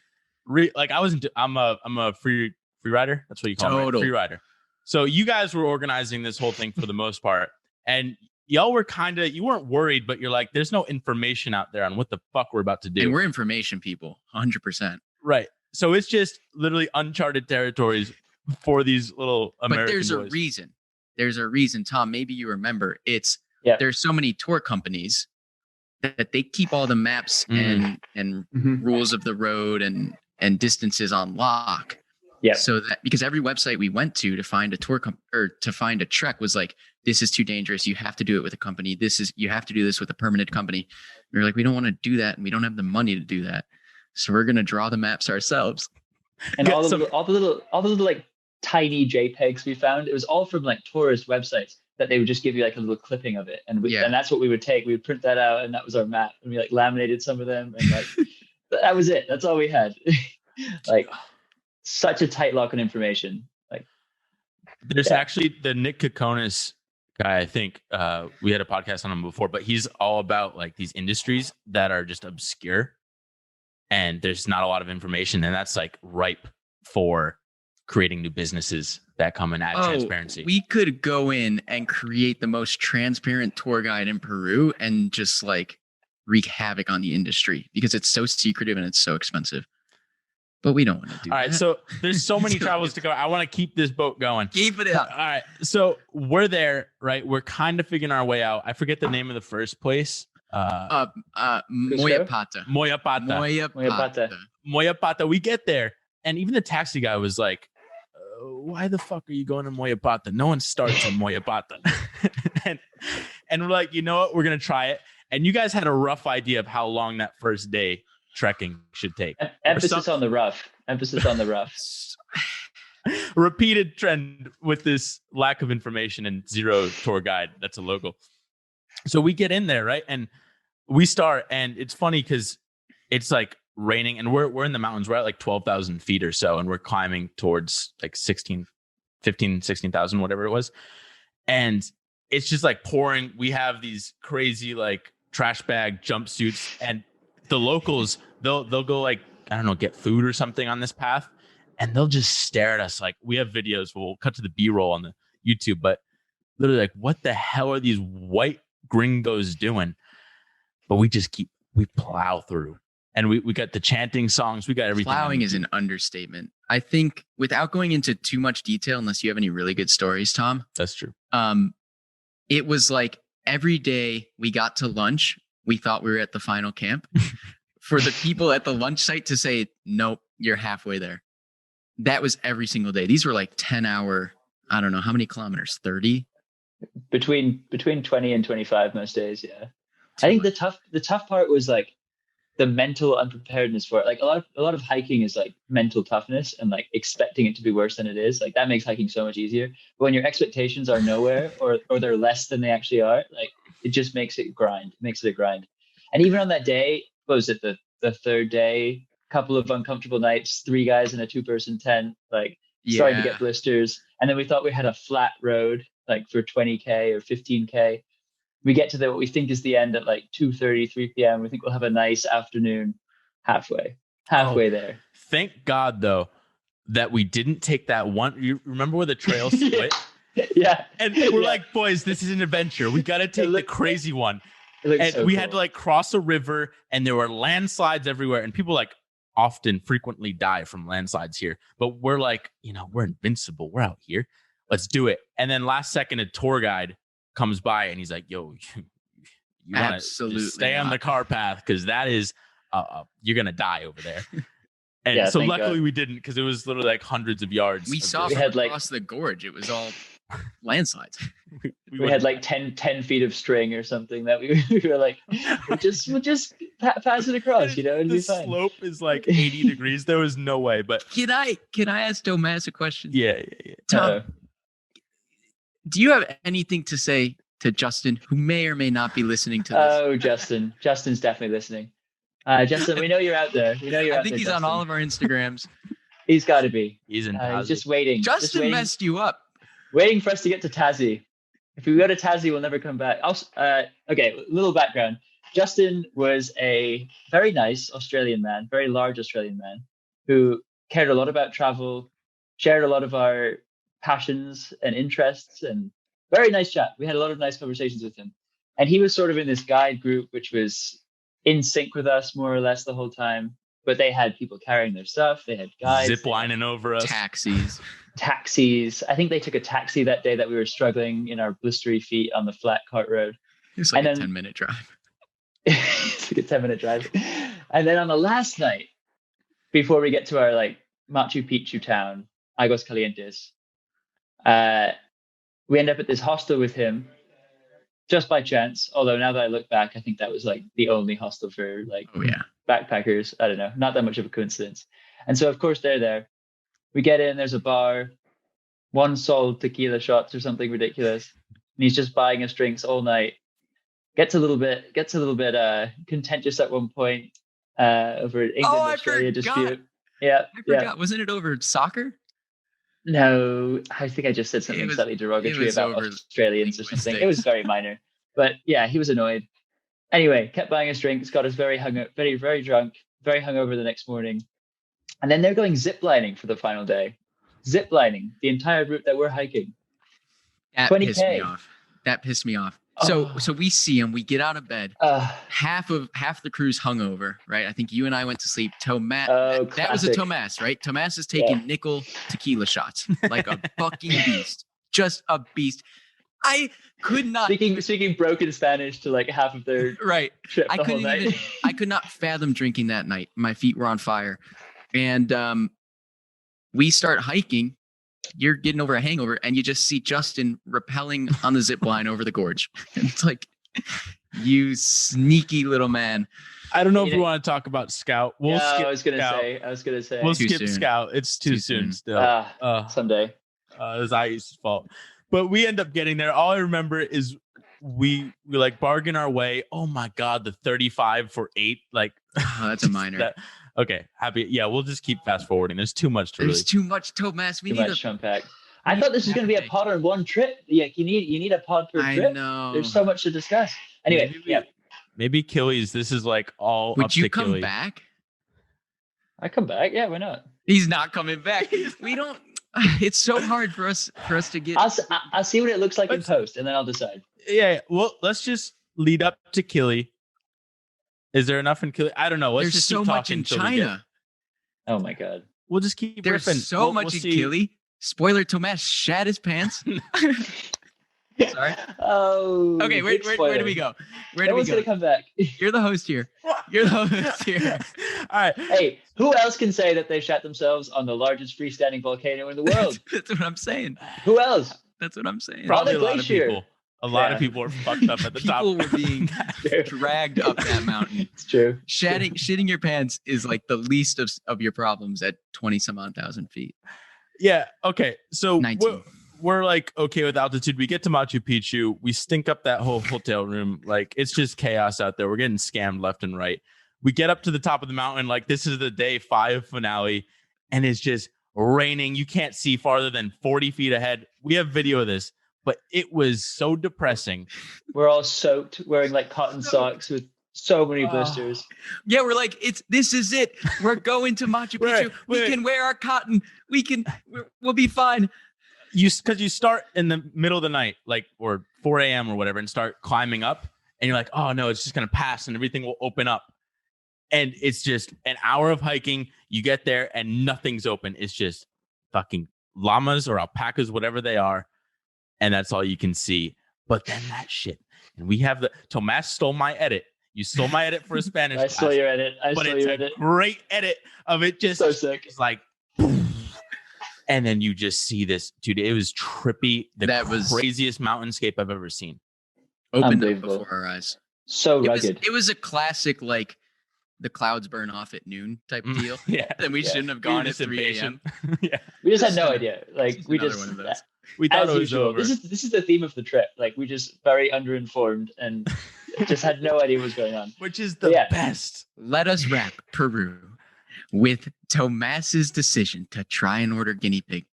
I'm a free rider. That's what you call me. Free rider. So you guys were organizing this whole thing for the most part, and y'all were you weren't worried, but you're like, there's no information out there on what the fuck we're about to do.
And we're information people, 100%.
Right. So it's just literally uncharted territories for these little American
But there's
boys.
a reason. There's a reason, Tom. Maybe you remember. There's so many tour companies that they keep all the maps and rules of the road and distances on lock.
Yeah.
So that because every website we went to find a tour or to find a trek was like, this is too dangerous. You have to do it with a company. You have to do this with a permanent company. We were like, we don't want to do that, and we don't have the money to do that. So we're gonna draw the maps ourselves.
And all the little like tiny JPEGs we found, it was all from like tourist websites that they would just give you like a little clipping of it, and and that's what we would take. We would print that out, and that was our map, and we like laminated some of them, and like that was it. That's all we had. Like such a tight lock on information. Like
there's actually the Nick Kokonis guy. I think we had a podcast on him before, but he's all about like these industries that are just obscure and there's not a lot of information, and that's like ripe for creating new businesses that come and add transparency.
We could go in and create the most transparent tour guide in Peru and just like wreak havoc on the industry because it's so secretive and it's so expensive. But we don't want to do that.
All right, so there's so many travels to go. I want to keep this boat going.
Keep it up.
All right, so we're there, right? We're kind of figuring our way out. I forget the name of the first place.
Moyapata.
Moyapata. We get there, and even the taxi guy was like, why the fuck are you going to Moyapata? No one starts in Moyapata. and we're like, you know what? We're going to try it. And you guys had a rough idea of how long that first day trekking should take.
Emphasis on the rough.
Repeated trend with this lack of information and zero tour guide. That's a local. So we get in there, right? And we start, and it's funny because it's like raining, and we're in the mountains. We're at like 12,000 feet or so, and we're climbing towards like 16,000, whatever it was. And it's just like pouring. We have these crazy like trash bag jumpsuits, and the locals, they'll go like, I don't know, get food or something on this path, and they'll just stare at us like, we have videos. We'll cut to the B-roll on the YouTube, but literally like, what the hell are these white gringos doing? But we plow through, and we got the chanting songs. We got everything.
Plowing is an understatement. I think without going into too much detail, unless you have any really good stories, Tom.
That's true.
It was like every day we got to lunch, we thought we were at the final camp. For the people at the lunch site to say, nope, you're halfway there. That was every single day. These were like 10-hour, I don't know, how many kilometers? 30?
Between 20 and 25 most days, yeah. I think the tough part was like the mental unpreparedness for it. Like a lot of hiking is like mental toughness and like expecting it to be worse than it is. Like that makes hiking so much easier. But when your expectations are nowhere or they're less than they actually are, like it just makes it a grind. And even on that day, what was it, the third day, couple of uncomfortable nights, 3 guys in a 2-person tent, like starting to get blisters. And then we thought we had a flat road like for 20K or 15K. We get to what we think is the end at like 2:30, 3 p.m. We think we'll have a nice afternoon halfway there.
Thank God, though, that we didn't take that one. You remember where the trail split?
Yeah.
And we're like, boys, this is an adventure. We got to take the crazy one. And so we had to like cross a river, and there were landslides everywhere. And people like often frequently die from landslides here, but we're like, we're invincible. We're out here. Let's do it. And then last second, a tour guide comes by and he's like, yo, you want to stay on the car path because that is, you're going to die over there. And so luckily we didn't, because it was literally like hundreds of yards.
We saw from across the gorge. It was all landslides.
we had like 10 feet of string or something that we were like, we'll just pass it across, it'll be fine.
The slope is like 80 degrees. There was no way, but
can I ask Tomas a question?
Yeah.
Tom, do you have anything to say to Justin, who may or may not be listening to this?
Oh, Justin's definitely listening. Justin, we know you're out there. I
think he's on all of our Instagrams.
He's got to be.
He's in.
He's just waiting.
Justin messed you up.
Waiting for us to get to Tassie. If we go to Tassie, we'll never come back. Okay, little background. Justin was a very nice Australian man, very large Australian man, who cared a lot about travel, shared a lot of our passions and interests, and very nice chat. We had a lot of nice conversations with him. And he was sort of in this guide group, which was in sync with us more or less the whole time. But they had people carrying their stuff. They had guides.
Zip lining over us.
Taxis.
I think they took a taxi that day that we were struggling in our blistery feet on the flat cart road.
It was like a 10-minute drive.
It's like a 10-minute drive. And then on the last night, before we get to our like Machu Picchu town, Aguas Calientes, we end up at this hostel with him just by chance. Although now that I look back, I think that was like the only hostel for like backpackers. I don't know, not that much of a coincidence. And so of course they're there. We get in, there's a bar, one sold tequila shots or something ridiculous. And he's just buying us drinks all night. Gets a little bit contentious at one point over an England-Australia dispute. Yeah. I forgot.
Yeah. Wasn't it over soccer?
No, I think I just said something slightly derogatory about Australians or something. It was very minor. But yeah, he was annoyed. Anyway, kept buying us drinks, got us very very drunk, very hungover the next morning. And then they're going ziplining for the final day. Ziplining the entire route that we're hiking.
That 20K. Pissed me off. That pissed me off. So we see him. We get out of bed. Half the crew's hungover, right? I think you and I went to sleep. Tomas. That was a Tomas, right? Tomas is taking nickel tequila shots like a fucking beast, just a beast. I could not
speaking broken Spanish to like half of their trip.
I could not fathom drinking that night. My feet were on fire. And we start hiking. You're getting over a hangover, and you just see Justin rappelling on the zip line over the gorge. And it's like, you sneaky little man.
I don't know if we want to talk about Scout.
I was gonna say.
We'll skip soon. Scout. It's too soon still.
Someday.
It was Ice's fault. But we end up getting there. All I remember is we like bargain our way. Oh my God, the 35 for 8. Like,
that's a minor.
Okay, happy. Yeah, we'll just keep fast forwarding. There's too much to
There's too much, Tomas. We need
a pack. I thought this was going to be a pod on one trip. Yeah, you need a pod per trip.
I know.
There's so much to discuss. Anyway,
maybe Killy's. This is like all.
Would you come back?
I come back. Yeah, why not?
He's not coming back. We don't. It's so hard for us to get.
I'll see what it looks like in post, and then I'll decide.
Yeah. Well, let's just lead up to Killy. Is there enough in Killy? I don't know.
There's so much in China.
Oh my God.
We'll just keep.
There's
ripping.
So much in Killy. Spoiler: Tomas shat his pants. Sorry.
Oh.
Okay. Where do we go?
No one's gonna come back.
You're the host here.
All right.
Hey, who else can say that they shat themselves on the largest freestanding volcano in the world?
That's what I'm saying.
Who else?
That's what I'm saying.
Probably a lot of people. A lot of people are fucked up at the top.
People were being dragged up that mountain.
It's true.
Shitting your pants is like the least of your problems at 20-some-odd thousand feet.
Yeah. Okay. So we're like okay with altitude. We get to Machu Picchu. We stink up that whole hotel room. Like it's just chaos out there. We're getting scammed left and right. We get up to the top of the mountain. Like this is the day 5 finale, and it's just raining. You can't see farther than 40 feet ahead. We have video of this. But it was so depressing.
We're all soaked, wearing like cotton socks with so many blisters.
Yeah, we're like, this is it. We're going to Machu Picchu. We can wear our cotton. We'll be fine.
Because you start in the middle of the night, like or 4 a.m. or whatever, and start climbing up, and you're like, oh no, it's just gonna pass and everything will open up. And it's just an hour of hiking. You get there and nothing's open. It's just fucking llamas or alpacas, whatever they are. And that's all you can see. But then that shit. And we have Tomas stole my edit. You stole my edit for a Spanish class.
I stole your edit.
But it's a great edit of it. Just
so sick.
It's like, and then you just see this, dude. It was trippy. That was craziest mountainscape I've ever seen.
Opened up before our eyes.
So rugged.
It was a classic, like, the clouds burn off at noon type deal.
Yeah.
And we shouldn't have gone at 3 a.m.
Yeah.
We just had no idea. Like, we just,
one of those.
We thought
as
it was
usual,
over.
This is the theme of the trip. Like, we just very underinformed and just had no idea what was going on.
Which is the best.
Let us wrap Peru with Tomas's decision to try and order guinea pig.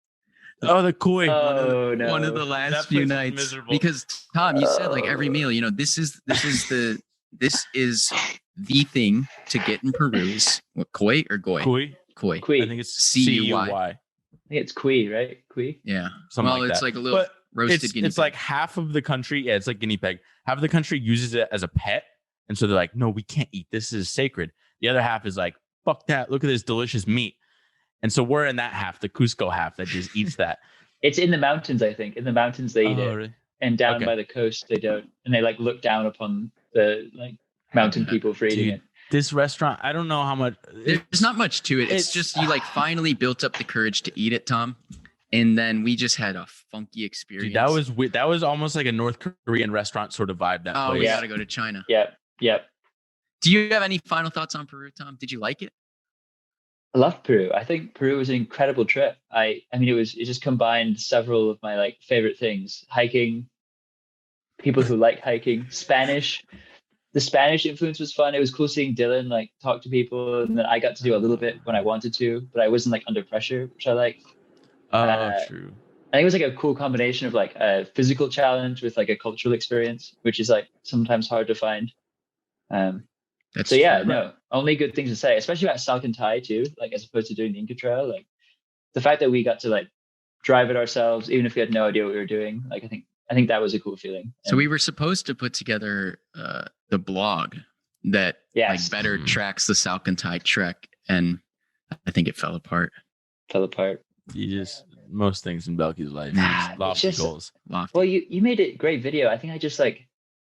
Oh, the koi.
One of the last few nights. Miserable. Because Tom, you said like every meal, you know, this is the thing to get in Peru is what, koi or goy? Koi.
I
think it's
C-U-Y.
I think it's kui, right? Kui?
Yeah.
Something like
it's
that.
like a little roasted guinea pig.
It's like half of the country. Yeah, it's like guinea pig. Half of the country uses it as a pet. And so they're like, no, we can't eat. This is sacred. The other half is like, fuck that. Look at this delicious meat. And so we're in that half, the Cusco half that just eats that.
It's in the mountains, I think. In the mountains, they eat it.
Really?
And down by the coast, they don't. And they like look down upon the like mountain people for eating it.
This restaurant, I don't know how much.
There's not much to it. It's just you like finally built up the courage to eat it, Tom. And then we just had a funky experience.
Dude, that was weird. That was almost like a North Korean restaurant sort of vibe. That place.
We got to go to China.
Yep.
Do you have any final thoughts on Peru, Tom? Did you like it?
I love Peru. I think Peru was an incredible trip. I mean, it just combined several of my like favorite things: hiking, people who like hiking, Spanish. The Spanish influence was fun. It was cool seeing Dylan like talk to people, and then I got to do a little bit when I wanted to, but I wasn't like under pressure, which I like.
True.
I think it was like a cool combination of like a physical challenge with like a cultural experience, which is like sometimes hard to find.
That's
so yeah,
true, right?
no, only good things to say, especially about Salcantay too, like as opposed to doing the Inca Trail. Like the fact that we got to like drive it ourselves, even if we had no idea what we were doing, like I think that was a cool feeling.
So we were supposed to put together the blog that like better tracks the Salcantay trek, and I think it fell apart.
Most things in Belky's life, lofty goals.
Well, you made a great video. I think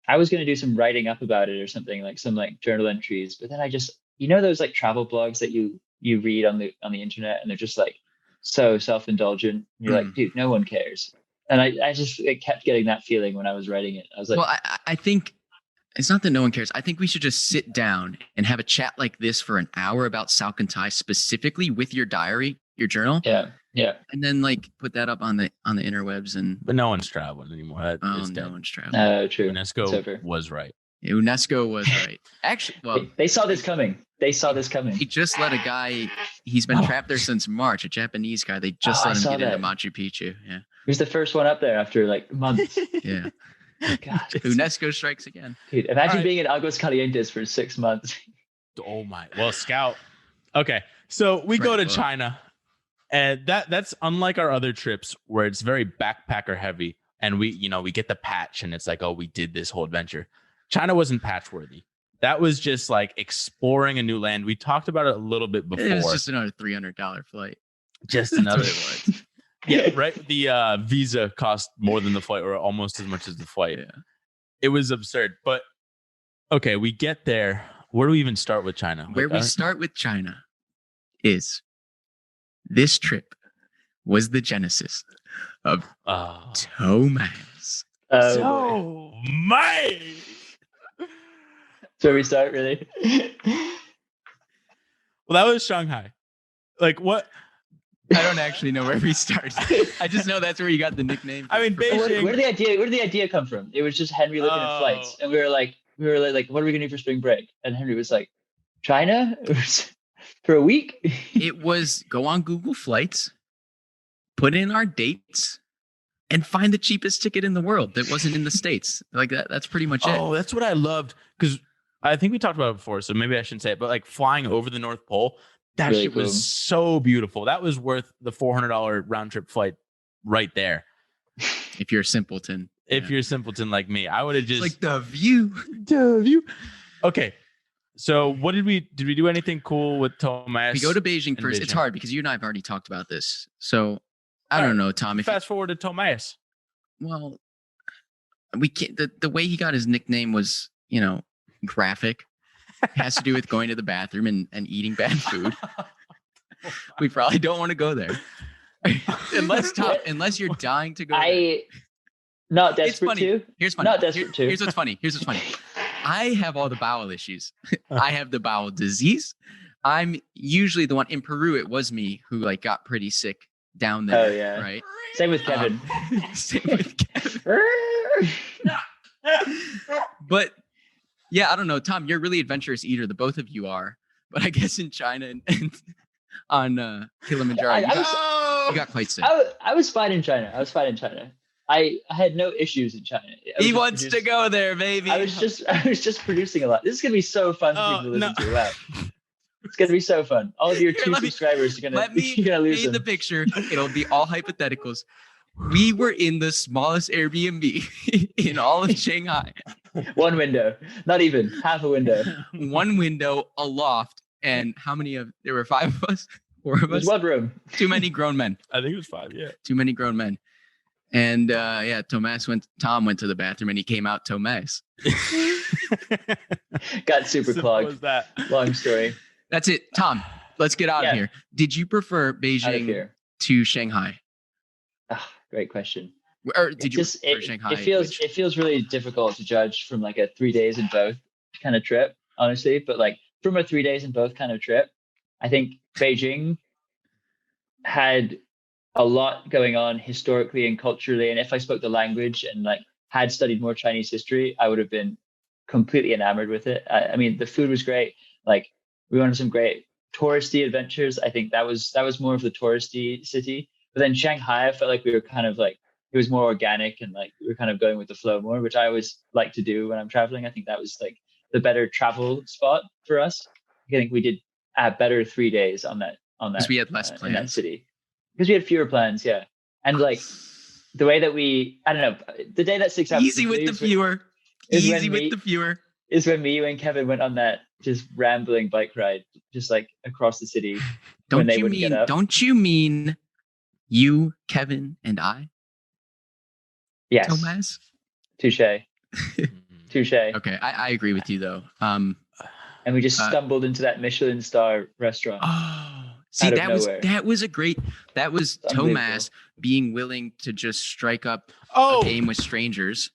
I was going to do some writing up about it or something, like some like journal entries, but then I just, those like travel blogs that you read on the internet, and they're just like so self-indulgent. You're like, dude, no one cares. And I just kept getting that feeling when I was writing it. I was like,
well, I think it's not that no one cares. I think we should just sit down and have a chat like this for an hour about Salcantay specifically with your diary, your journal.
Yeah.
And then like put that up on the interwebs
but no one's traveling anymore.
No one's traveling.
True.
UNESCO was right.
UNESCO was right. Actually, well,
they saw this coming.
He just let a guy. He's been trapped there since March. A Japanese guy. They just let him get into Machu Picchu. Yeah.
He was the first one up there after like months.
Yeah.
God.
UNESCO strikes again.
Dude, imagine being in Aguascalientes for 6 months.
Oh my. Well, Scout. Okay, so we go to China. And that's unlike our other trips where it's very backpacker heavy, and we get the patch and it's like, oh, we did this whole adventure. China wasn't patch worthy. That was just like exploring a new land. We talked about it a little bit before.
It was just another $300 flight.
Just another one. Yeah, right. The visa cost more than the flight, or almost as much as the flight.
Yeah.
It was absurd. But okay, we get there. Where do we even start with China?
Where we start with China is this trip was the genesis of Tomas.
Tomas.
So we start really.
Well, that was Shanghai. Like what?
I don't actually know where we started. I just know that's where you got the nickname.
I mean, Beijing.
Where did the idea come from? It was just Henry looking at flights, and we were like, what are we gonna do for spring break? And Henry was like, China for a week.
It was go on Google Flights, put in our dates, and find the cheapest ticket in the world that wasn't in the States. Like that. That's pretty much it.
Oh, that's what I loved, because I think we talked about it before, so maybe I shouldn't say it, but like flying over the North Pole. That really shit was so beautiful. That was worth the $400 round trip flight right there.
If you're a simpleton.
If you're a simpleton like me, I would have just
like the view.
Okay. So what did we do anything cool with Tomas?
We go to Beijing
and
first. It's hard because you and I have already talked about this. So I don't know, Tom. If
Fast forward to Tomas.
well, we can't. The way he got his nickname was, graphic. It has to do with going to the bathroom and eating bad food. We probably don't want to go there. unless you're dying to go there.
Not desperate
It's funny.
to.
Here's funny.
Not desperate to.
Here's what's funny. I have all the bowel issues. I have the bowel disease. I'm usually the one in Peru. It was me who got pretty sick down there.
Oh yeah.
Right.
Same with Kevin.
Same with Kevin. But yeah, I don't know, Tom. You're a really adventurous eater. The both of you are. But I guess in China and on Kilimanjaro, you got quite sick.
I was fine in China. I had no issues in China.
He wants to go there, baby.
I was just producing a lot. This is gonna be so fun for people to listen to. Wow. It's gonna be so fun. All of your subscribers are gonna you're gonna lose
paint
them.
the picture. It'll be all hypotheticals. We were in the smallest Airbnb in all of Shanghai.
One window, not even half a window.
One window, a loft, and there were 5 of us, 4 of us.
There's one room.
Too many grown men.
I think it was 5. Yeah.
Too many grown men. And Tom went to the bathroom and he came out Tomas.
Got super clogged.
Was that?
Long story.
That's it. Tom, let's get out of here. Did you prefer Beijing to Shanghai?
Great question.
Or did you prefer Shanghai?
It feels really difficult to judge from a 3 days in both kind of trip, honestly. But from a 3 days in both kind of trip, I think Beijing had a lot going on historically and culturally. And if I spoke the language and had studied more Chinese history, I would have been completely enamored with it. I mean, the food was great. We went on some great touristy adventures. I think that was more of the touristy city. But then Shanghai, I felt like we were kind of it was more organic and we were kind of going with the flow more, which I always like to do when I'm traveling. I think that was the better travel spot for us. I think we did a better 3 days on that. Because
we had less plans
in that city. Because we had fewer plans, yeah. And the way that I don't know, the day that sticks out.
Easy with the fewer. Is
when me, you, and Kevin went on that just rambling bike ride, just across the city.
Don't you mean you, Kevin, and I?
Yes.
Tomas?
Touche. Touche.
Okay, I agree with you though.
And we just stumbled into that Michelin star restaurant.
Oh, see, that was Tomas being willing to just strike up a game with strangers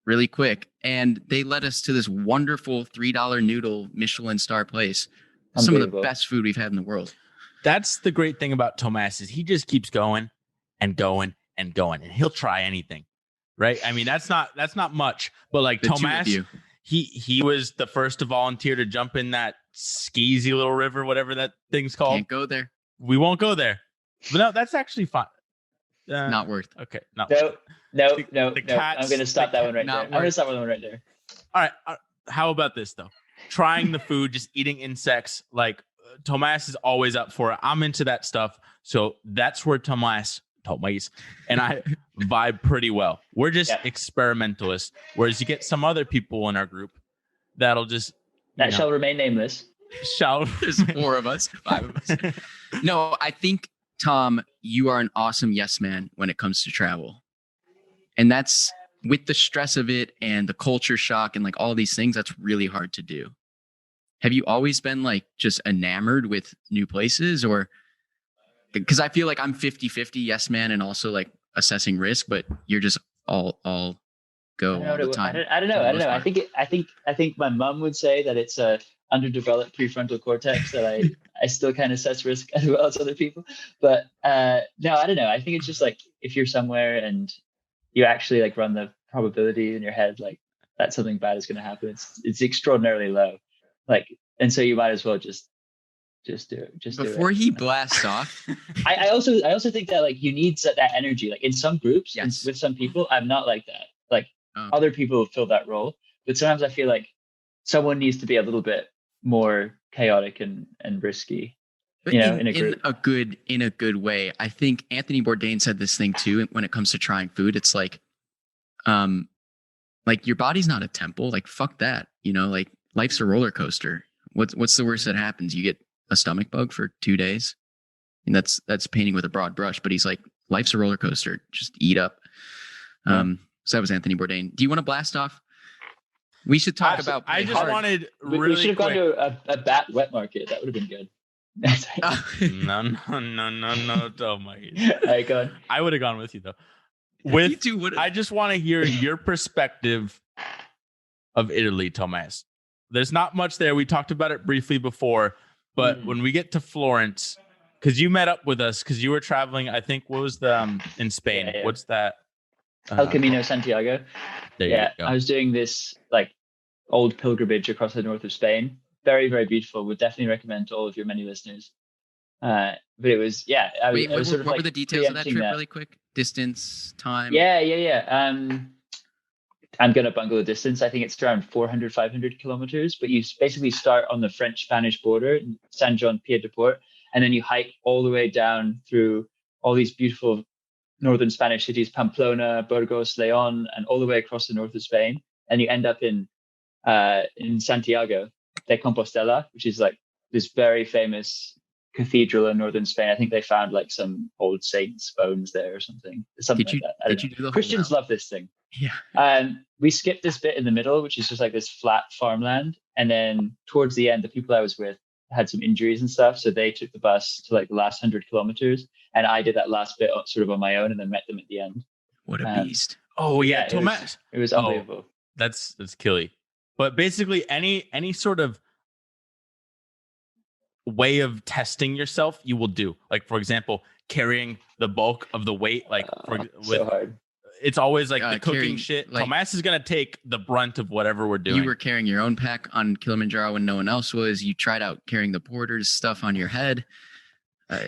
really quick. And they led us to this wonderful $3 noodle Michelin star place. Some of the best food we've had in the world.
That's the great thing about Tomas is he just keeps going and going and going, and he'll try anything, right? I mean, that's not much, but Tomas, he was the first to volunteer to jump in that skeezy little river, whatever that thing's called.
Can't go there.
We won't go there. But no, that's actually fine.
Not worth it.
Okay.
No. I'm going to stop that one right there. I'm going to stop that one right there.
All right. How about this though? Trying the food, just eating insects. Tomas is always up for it. I'm into that stuff. So that's where Tomas and I vibe pretty well. We're just experimentalists. Whereas you get some other people in our group that'll just
shall remain nameless.
There's 4 of us, 5 of us. No, I think Tom, you are an awesome yes man when it comes to travel. And that's with the stress of it and the culture shock and all these things, that's really hard to do. Have you always been just enamored with new places, or because I feel I'm 50-50 yes man and also assessing risk, but you're just all go all the time.
I don't know. I think my mom would say that it's a underdeveloped prefrontal cortex that I still kind of assess risk as well as other people. But no, I don't know. I think it's just if you're somewhere and you actually run the probability in your head that something bad is going to happen, it's extraordinarily low. And so you might as well just do it.
Before he blasts off.
I also think that you need that energy. In some groups and with some people, I'm not like that. Other people fill that role, but sometimes I feel someone needs to be a little bit more chaotic and risky. In a group.
In a good way. I think Anthony Bourdain said this thing too when it comes to trying food. It's your body's not a temple. Fuck that. Life's a roller coaster. what's the worst that happens? You get a stomach bug for 2 days. And that's painting with a broad brush, but he's like, life's a roller coaster. Just eat up. So that was Anthony Bourdain. Do you want to blast off? We should talk about.
I just wanted really
we should have gone
quick.
to a bat wet market. That would have been good.
No, Tomas.
All right, go on.
I would have gone with you though.
You two would've-
I just want to hear your perspective of Italy, Tomas. There's not much there. We talked about it briefly before, but when we get to Florence, because you met up with us, because you were traveling, I think, what was the in Spain?
Yeah.
What's that?
El Camino Santiago.
There you go.
I was doing this like old pilgrimage across the north of Spain. Very, very beautiful. Would definitely recommend to all of your many listeners. But it was, I was sort of
what
like
were the details of that trip?
preempting
Really quick, distance, time.
Yeah. I'm going to bungle the distance. I think it's around 400, 500 kilometers. But you basically start on the French-Spanish border in San John Pied de Port, and then you hike all the way down through all these beautiful northern Spanish cities, Pamplona, Burgos, Leon, and all the way across the north of Spain. And you end up in Santiago de Compostela, which is like this very famous cathedral in northern Spain. I think they found like some old saints' bones there or something. Something like that.
Did you do the whole
Christians
route?
love this thing.
Yeah.
We skipped this bit in the middle, which is just like this flat farmland. And then towards the end, the people I was with had some injuries and stuff. So they took the bus to like the last 100 kilometers. And I did that last bit sort of on my own and then met them at the end.
What a beast.
Oh yeah,
it
Tomas.
was unbelievable.
That's killy. But basically any sort of way of testing yourself you will do. Like for example, carrying the bulk of the weight, like
so hard.
It's always like the cooking
carrying,
shit.
like,
Tomas is gonna take the brunt of whatever we're doing.
You were carrying your own pack on Kilimanjaro when no one else was. You tried out carrying the porter's stuff on your head.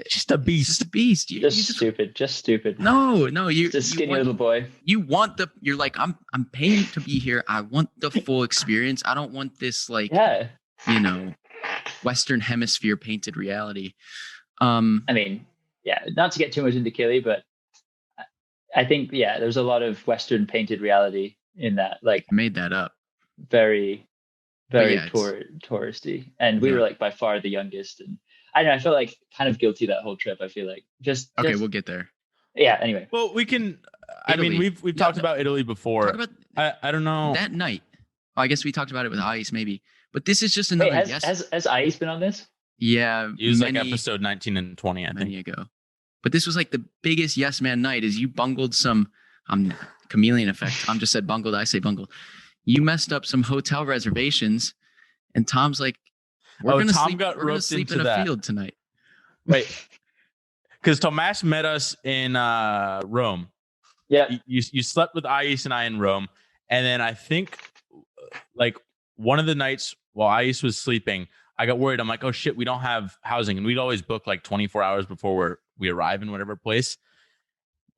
Just a beast.
Just a beast.
Just stupid.
No, you.
Just a skinny little boy.
You want you're like, I'm paying to be here. I want the full experience. I don't want this like, Western Hemisphere painted reality.
I mean, not to get too much into Kili, but I think, there's a lot of Western painted reality in that. Like,
I made that up.
Very, very touristy. And we were like by far the youngest. And I don't know, I felt like kind of guilty that whole trip. I feel like just
we'll get there.
Yeah. Anyway.
Well, we can.
Italy.
I mean, we've talked about Italy before.
Talk about
I don't know
that night. Well, I guess we talked about it with Ice, maybe. But this is just another.
Wait, has Ice been on this?
Yeah,
it was like episode 19 and 20, I think.
Many ago. But this was like the biggest yes man night. Is you bungled some. Chameleon effect. Tom just said bungled. I say bungled. You messed up some hotel reservations, and Tom's like, "We're gonna sleep in a field tonight."
Right. Because Tomas met us in Rome.
Yeah.
You slept with Ice and I in Rome. And then I think like one of the nights while Ice was sleeping, I got worried. I'm like, oh shit, we don't have housing. And we'd always book like 24 hours before we arrive in whatever place.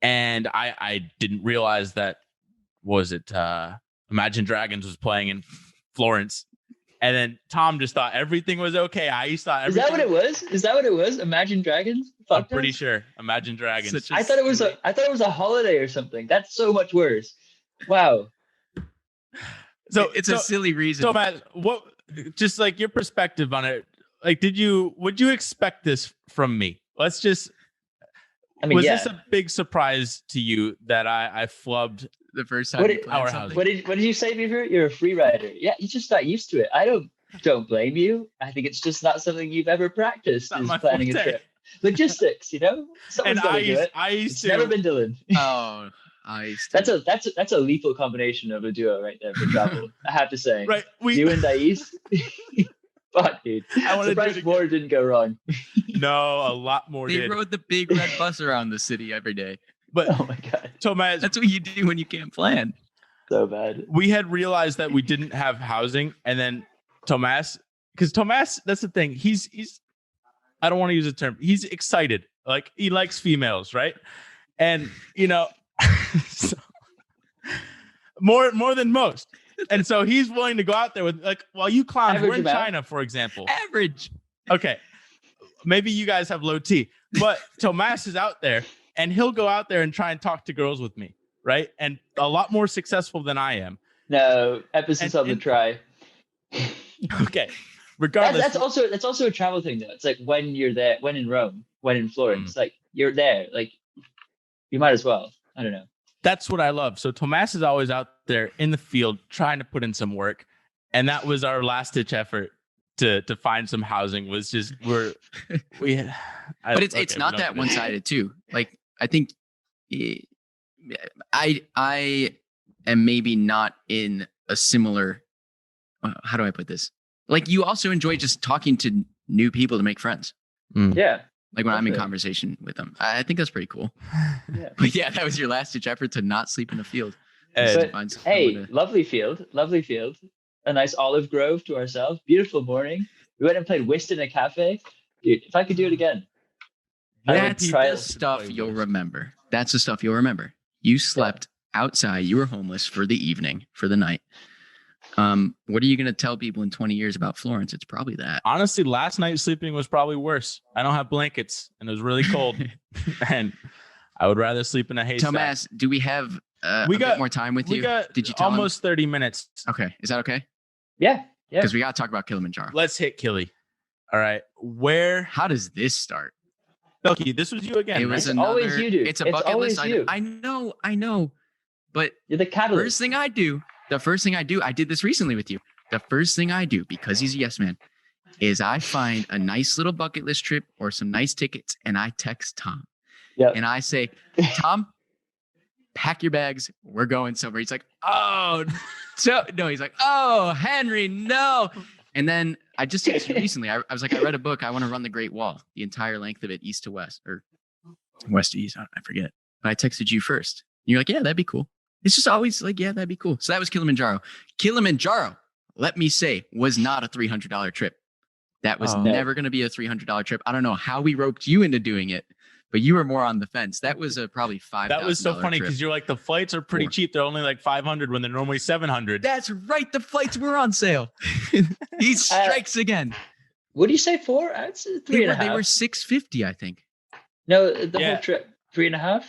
And I didn't realize that, Imagine Dragons was playing in Florence. And then Tom just thought everything was okay. Ice thought everything.
Is that what it was? Imagine Dragons?
I'm pretty sure. Imagine Dragons.
I thought it was a holiday or something. That's so much worse. Wow.
So it's a silly reason.
So Matt, what just like your perspective on it? Like, would you expect this from me? Was this a big surprise to you that I flubbed
the first time
what did you say before? You're a free rider. Yeah, you just got used to it. I don't blame you. I think it's just not something you've ever practiced, is planning a trip. Logistics, someone's got to do it. It's never been Dylan.
Oh,
that's a lethal combination of a duo right there for travel. I have to say,
right?
You and Ais. Fuck, dude. Surprised more didn't go wrong.
No, a lot more
did. They rode the big red bus around the city every day.
But
oh my god,
Tomas,
that's what you do when you can't plan.
So bad.
We had realized that we didn't have housing, and then Tomas, that's the thing. He's I don't want to use a term. He's excited. Like he likes females, right? And so, more than most. And so he's willing to go out there with while you clowns, we're in China, for example.
Average.
Okay. Maybe you guys have low T, but Tomas is out there and he'll go out there and try and talk to girls with me. Right. And a lot more successful than I am.
No, emphasis on the try.
Okay. regardless.
That's also a travel thing though. It's like when you're there, when in Rome, when in Florence, like you're there, like you might as well. I don't know.
That's what I love. So Tomas is always out there in the field trying to put in some work, and that was our last ditch effort to find some housing. Was just but
it's not that one sided too. Like I think I am maybe not in a similar. How do I put this? Like you also enjoy just talking to new people to make friends.
Yeah.
Like when I'm in conversation with them. I think that's pretty cool. Yeah. But yeah, that was your last ditch effort to not sleep in the field.
Hey, lovely field. A nice olive grove to ourselves. Beautiful morning. We went and played whist in a cafe. Dude, if I could do it again.
That's the stuff you'll remember. That's the stuff you'll remember. You slept outside. You were homeless for the evening, for the night. What are you going to tell people in 20 years about Florence? It's probably that.
Honestly, last night sleeping was probably worse. I don't have blankets and it was really cold and I would rather sleep in a haystack.
Tomas, do we have a bit more time with you?
Did you tell almost 30 minutes.
Okay. Is that okay?
Yeah.
Because we got to talk about Kilimanjaro.
Let's hit Kili. All right.
How does this start?
Belky, this was you again.
It was
always you, dude.
It's a bucket list. I know. But
you're the catalyst.
The first thing I do, I did this recently with you. The first thing I do, because he's a yes man, is I find a nice little bucket list trip or some nice tickets and I text Tom.
Yeah.
And I say, Tom, pack your bags. We're going somewhere. He's like, oh, no. He's like, oh, Henry, no. And then I just texted you recently. I was like, I read a book. I want to run the Great Wall, the entire length of it, east to west or west to east. I forget. But I texted you first. And you're like, yeah, that'd be cool. It's just always like, yeah, that'd be cool. So that was Kilimanjaro. Kilimanjaro, let me say, was not a $300 trip. That was never going to be a $300 trip. I don't know how we roped you into doing it, but you were more on the fence. That was probably $5,000.
That was so funny because you're like, the flights are pretty cheap. They're only like $500 when they're normally $700.
That's right. The flights were on sale. He strikes again.
What do you say? 4? I'd say 3.5.
They were $650, I think.
No, the whole trip 3.5,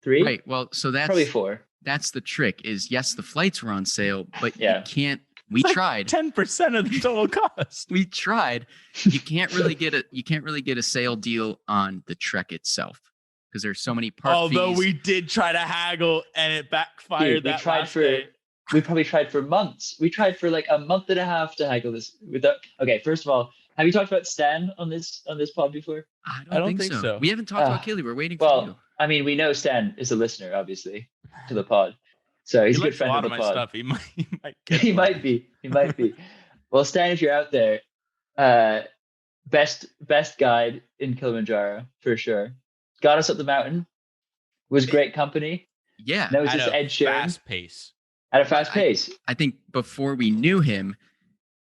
3.
Right. Well, so that's
probably 4.
That's the trick. Is yes, the flights were on sale, but you can't. We tried
10% of the total cost.
We tried. You can't really get a sale deal on the trek itself because there's so many park
Although
fees.
we did try to haggle and it backfired.
Dude, we probably tried for months. We tried for like a month and a half to haggle this. Okay, first of all, have you talked about Stan on this pod before?
I don't think so. We haven't talked about Kili. We're waiting for you.
I mean, we know Stan is a listener, obviously, to the pod. So he's a good friend of the pod.
Stuff.
He might be. Well, Stan, if you're out there, best guide in Kilimanjaro for sure. Got us up the mountain. Was great company.
Yeah.
That was just Ed Sheeran. At a fast pace.
I think before we knew him,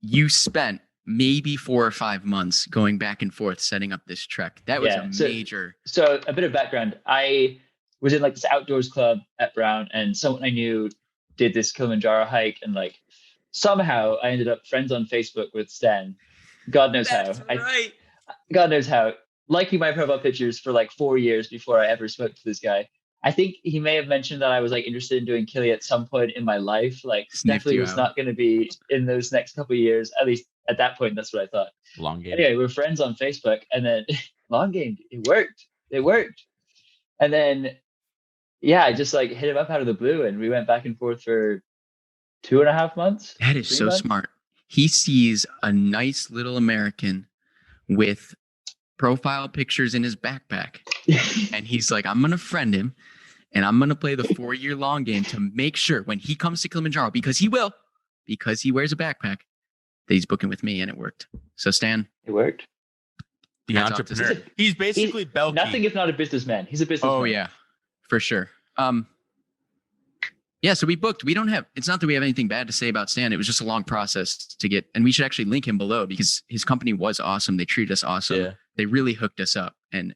you spent maybe 4 or 5 months going back and forth setting up this trek. That was major.
So a bit of background. I was in like this outdoors club at Brown, and someone I knew did this Kilimanjaro hike, and like somehow I ended up friends on Facebook with Stan. God knows how.
Right.
God knows how. Liking my profile pictures for like 4 years before I ever spoke to this guy. I think he may have mentioned that I was like interested in doing Kili at some point in my life. Like definitely was not going to be in those next couple of years. At least at that point, that's what I thought.
Long game.
Anyway, we're friends on Facebook, and then long game. It worked. And then, I just like hit him up out of the blue, and we went back and forth for 2.5 months.
That is so smart. He sees a nice little American with profile pictures in his backpack, and he's like, I'm gonna friend him, and I'm gonna play the 4-year long game to make sure when he comes to Kilimanjaro, because he wears a backpack, that he's booking with me, and it worked. So Stan,
it worked.
The entrepreneur. He's basically Belky.
Nothing if not a businessman. He's a businessman.
Oh yeah, for sure. So we booked. It's not that we have anything bad to say about Stan. It was just a long process to get, and we should actually link him below because his company was awesome. They treated us awesome. Yeah. They really hooked us up and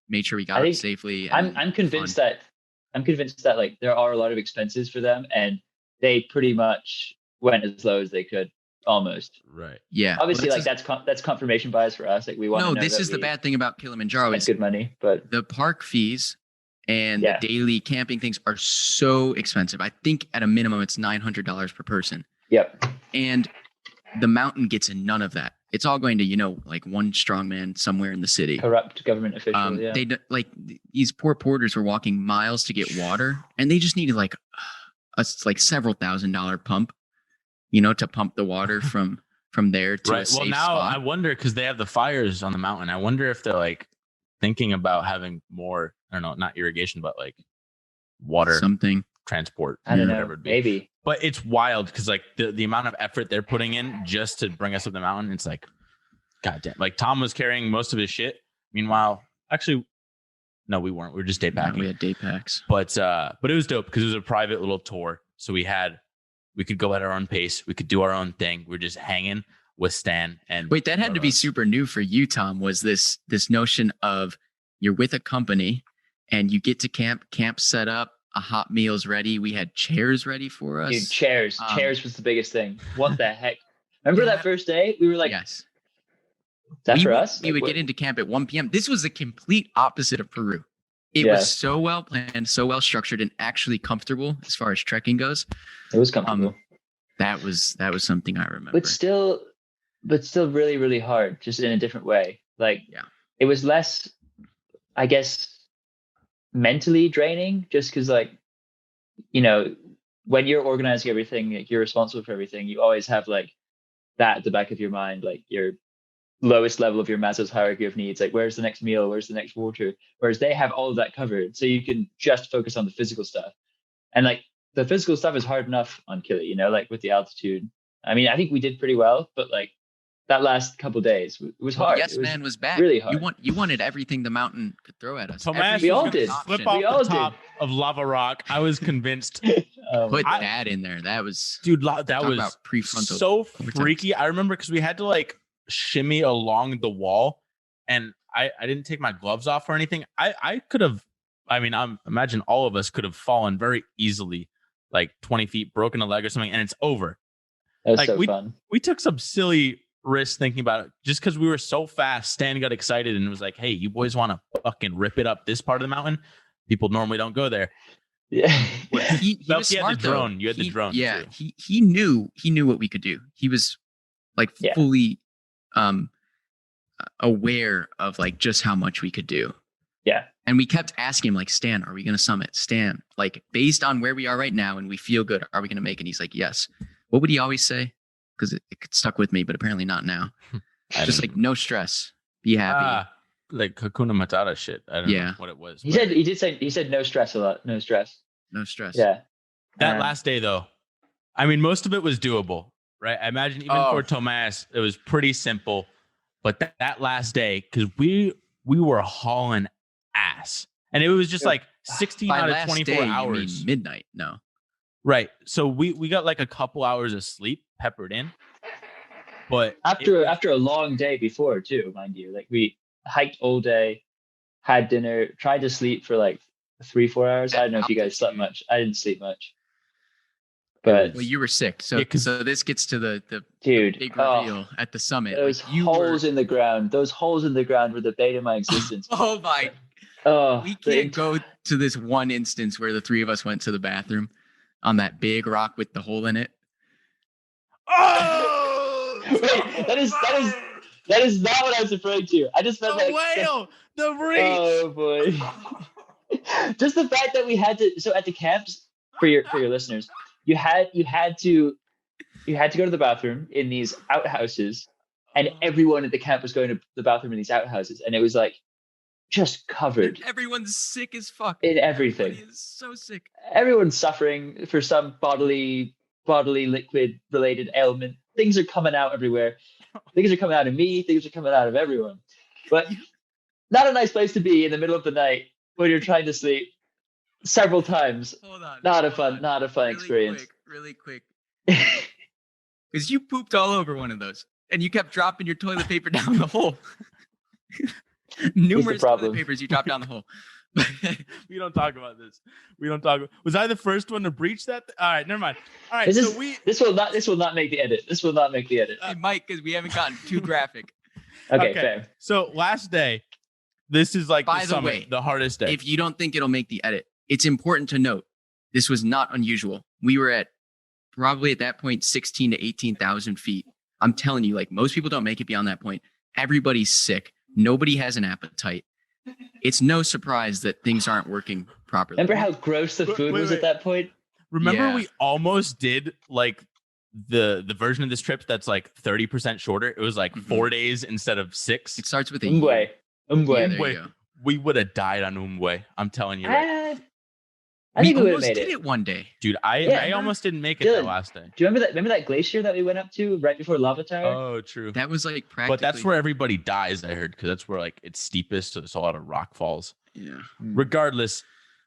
made sure we got it safely.
I'm convinced that like there are a lot of expenses for them, and they pretty much went as low as they could. Almost.
Right.
Yeah.
Obviously, that's confirmation bias for us. Like we want.
No, this is the bad thing about Kilimanjaro. It's
good money, but
the park fees and the daily camping things are so expensive. I think at a minimum it's $900 per person.
Yep.
And the mountain gets none of that. it's all going to, like one strongman somewhere in the city.
Corrupt government official. Yeah.
They like these poor porters were walking miles to get water, and they just needed like several $1,000 pump, to pump the water from there to a safe
Well, now
spot.
I wonder, because they have the fires on the mountain. I wonder if they're like thinking about having more. I don't know, not irrigation, but like water
Something
transport.
I don't know.
Whatever it'd be.
Maybe.
But it's wild because like the amount of effort they're putting in just to bring us up the mountain. It's like, goddamn. Like Tom was carrying most of his shit. Meanwhile, actually, no, we weren't. We were just day packing.
No, we had day packs.
But it was dope because it was a private little tour. So we could go at our own pace. We could do our own thing. We're just hanging with Stan. And
wait, that had to be super new for you, Tom. Was this notion of you're with a company and you get to camp set up, a hot meal's ready. We had chairs ready for us.
Dude, chairs was the biggest thing. What the heck? Remember that first day? We were like,
yes.
Is that for us?
We would get into camp at 1 p.m. This was the complete opposite of Peru. It was so well planned, so well structured, and actually comfortable as far as trekking goes.
It was comfortable.
That was something I remember.
But still really, really hard, just in a different way. Like, it was less, I guess, mentally draining, just because, like, when you're organizing everything, like, you're responsible for everything. You always have like that at the back of your mind, like your lowest level of your Maslow's hierarchy of needs, like where's the next meal, where's the next water, whereas they have all of that covered, so you can just focus on the physical stuff. And like the physical stuff is hard enough on Kili, like with the altitude. I mean, I think we did pretty well, but like that last couple of days, it was hard.
Yes, man was back.
Really hard.
You wanted everything the mountain could throw at us.
Tomas
we all did.
Flip off the top of Lava Rock. I was convinced.
Put that in there. That was,
dude. That was
about prefrontal
so freaky. I remember because we had to like shimmy along the wall, and I didn't take my gloves off or anything. I could have. I mean, I imagine all of us could have fallen very easily, like 20 feet, broken a leg or something, and it's over.
That was
like,
so fun.
We took some silly risks thinking about it just because we were so fast. Stan got excited and was like, "Hey, you boys want to fucking rip it up this part of the mountain? People normally don't go there."
Yeah,
he was
you
smart,
had the drone. You had the drone.
Yeah,
too.
he knew what we could do. He was like fully aware of like just how much we could do.
Yeah.
And we kept asking him, like, Stan, are we going to summit? Stan, like, based on where we are right now and we feel good, are we going to make it? And he's like, yes. What would he always say? Because it stuck with me, but apparently not now. Just like, no stress. Be happy.
Like Hakuna Matata shit. I don't know what it was.
He said no stress a lot. No stress.
No stress.
Yeah.
That last day, though, I mean, most of it was doable, right? I imagine even for Tomas, it was pretty simple. But that last day, because we were hauling ass, and it was just like 16 out of 24 hours.
You mean midnight? No.
Right. So we got like a couple hours of sleep peppered in. But
after a long day before too, mind you, like we hiked all day, had dinner, tried to sleep for like 3-4 hours. I don't know if you guys slept much. I didn't sleep much. But
you were sick. So this gets to the
dude,
big reveal at the summit.
Those holes in the ground. Those holes in the ground were the bane of my existence.
Oh my. We can't go to this one instance where the three of us went to the bathroom on that big rock with the hole in it.
Oh! Wait, that is not what I was referring to. I just meant
the whale, the reach.
Oh boy! Just the fact that we had to. So at the camps, for your listeners, you had to go to the bathroom in these outhouses, and everyone at the camp was going to the bathroom in these outhouses, and it was like just covered.
Everyone's sick as fuck.
In everything.
Everybody is so sick.
Everyone's suffering for some bodily liquid related ailment. Things are coming out everywhere. Things are coming out of me. Things are coming out of everyone. But not a nice place to be in the middle of the night when you're trying to sleep several times.
Hold on.
Not a fun experience.
Really quick. Because you pooped all over one of those, and you kept dropping your toilet paper down the hole. Numerous toilet papers you dropped down the hole.
We don't talk about this. Was I the first one to breach that? All right, never mind. All right,
this will not make the edit. This will not make the edit.
It might, because we haven't gotten too graphic.
Okay, fair.
So last day, this is like
by the way,
the hardest day.
If you don't think it'll make the edit, it's important to note this was not unusual. We were at probably at that point 16 to 18,000 feet I'm telling you, like most people don't make it beyond that point. Everybody's sick. Nobody has an appetite. It's no surprise that things aren't working properly.
Remember how gross the food was at that point?
Remember
Yeah.
we almost did like the version of this trip that's like 30% shorter. It was like 4 days instead of 6.
It starts with a
Umbwe.
Yeah, there you
Umbwe.
go.
We would have died on Umbwe. I'm telling you, right?
I think we would have
almost
made
did
it.
it one day.
Dude, I
Yeah.
almost didn't make it
Dylan,
that last day.
Do you remember that glacier that we went up to right before Lava Tower?
Oh, true.
That was like practically.
But that's where everybody dies, I heard, because that's where like it's steepest, so there's a lot of rock falls.
Yeah.
Regardless,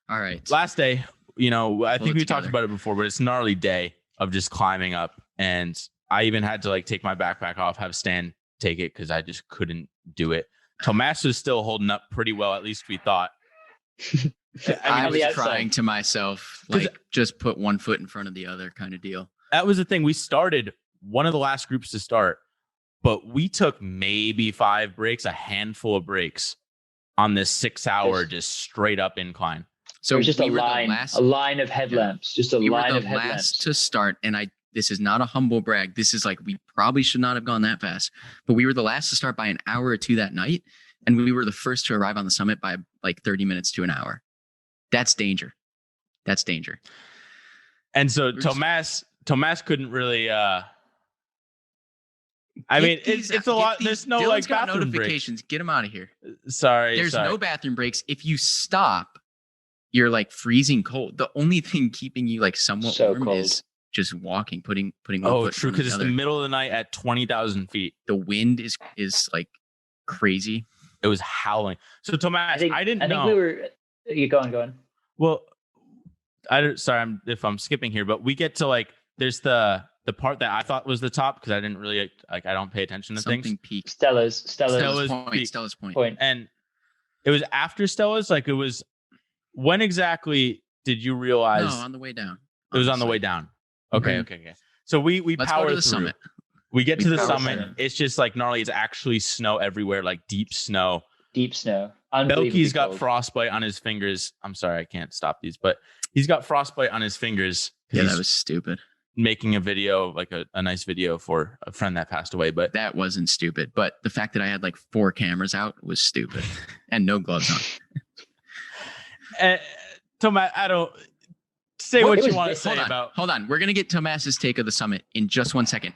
All right.
last day, I think we talked
together.
about it before, but it's a gnarly day of just climbing up. And I even had to like take my backpack off, have Stan take it because I just couldn't do it. Tomas was still holding up pretty well, at least we thought.
I
on
was
the outside.
trying to myself, like just put one foot in front of the other kind of deal.
That was the thing. We started one of the last groups to start, but we took maybe 5 breaks, a handful of breaks on this 6-hour just straight up incline.
So it was just a line of headlamps, just a line of headlamps.
Last to start, and this is not a humble brag. This is like we probably should not have gone that fast, but we were the last to start by an hour or two that night, and we were the first to arrive on the summit by like 30 minutes to an hour. That's danger. That's danger.
And so Tomas couldn't really. I mean, it's a lot. There's no
Dylan's
like
got
bathroom
notifications. Get him out of here.
Sorry,
There's no bathroom breaks. If you stop, you're like freezing cold. The only thing keeping you like somewhat warm
cold.
is just walking, putting.
Oh, true, because it's the middle of the night at 20,000 feet.
The wind is like crazy.
It was howling. So Tomas, I didn't know.
I think we were. You go on.
Well, sorry if I'm skipping here, but we get to like there's the part that I thought was the top because I didn't really like I don't pay attention to things.
Peak.
Stella's
point.
And it was after Stella's. Like it was. When exactly did you realize?
No, on the way down.
It was on the way down. Okay. So we
Let's
power
go to the
through.
summit.
We get to the
power
summit.
through.
It's just like gnarly. It's actually snow everywhere, like deep snow.
Unbelievably
Belky's got
cold.
frostbite on his fingers. I'm sorry, I can't stop these, but he's got frostbite on his fingers.
Yeah,
he's
that was stupid.
making a video, like a nice video for a friend that passed away. But
That wasn't stupid. But the fact that I had like 4 cameras out was stupid and no gloves on.
Tomas, I don't say what you want to say
Hold on,
about.
Hold on. We're going to get Tomas's take of the summit in just 1 second.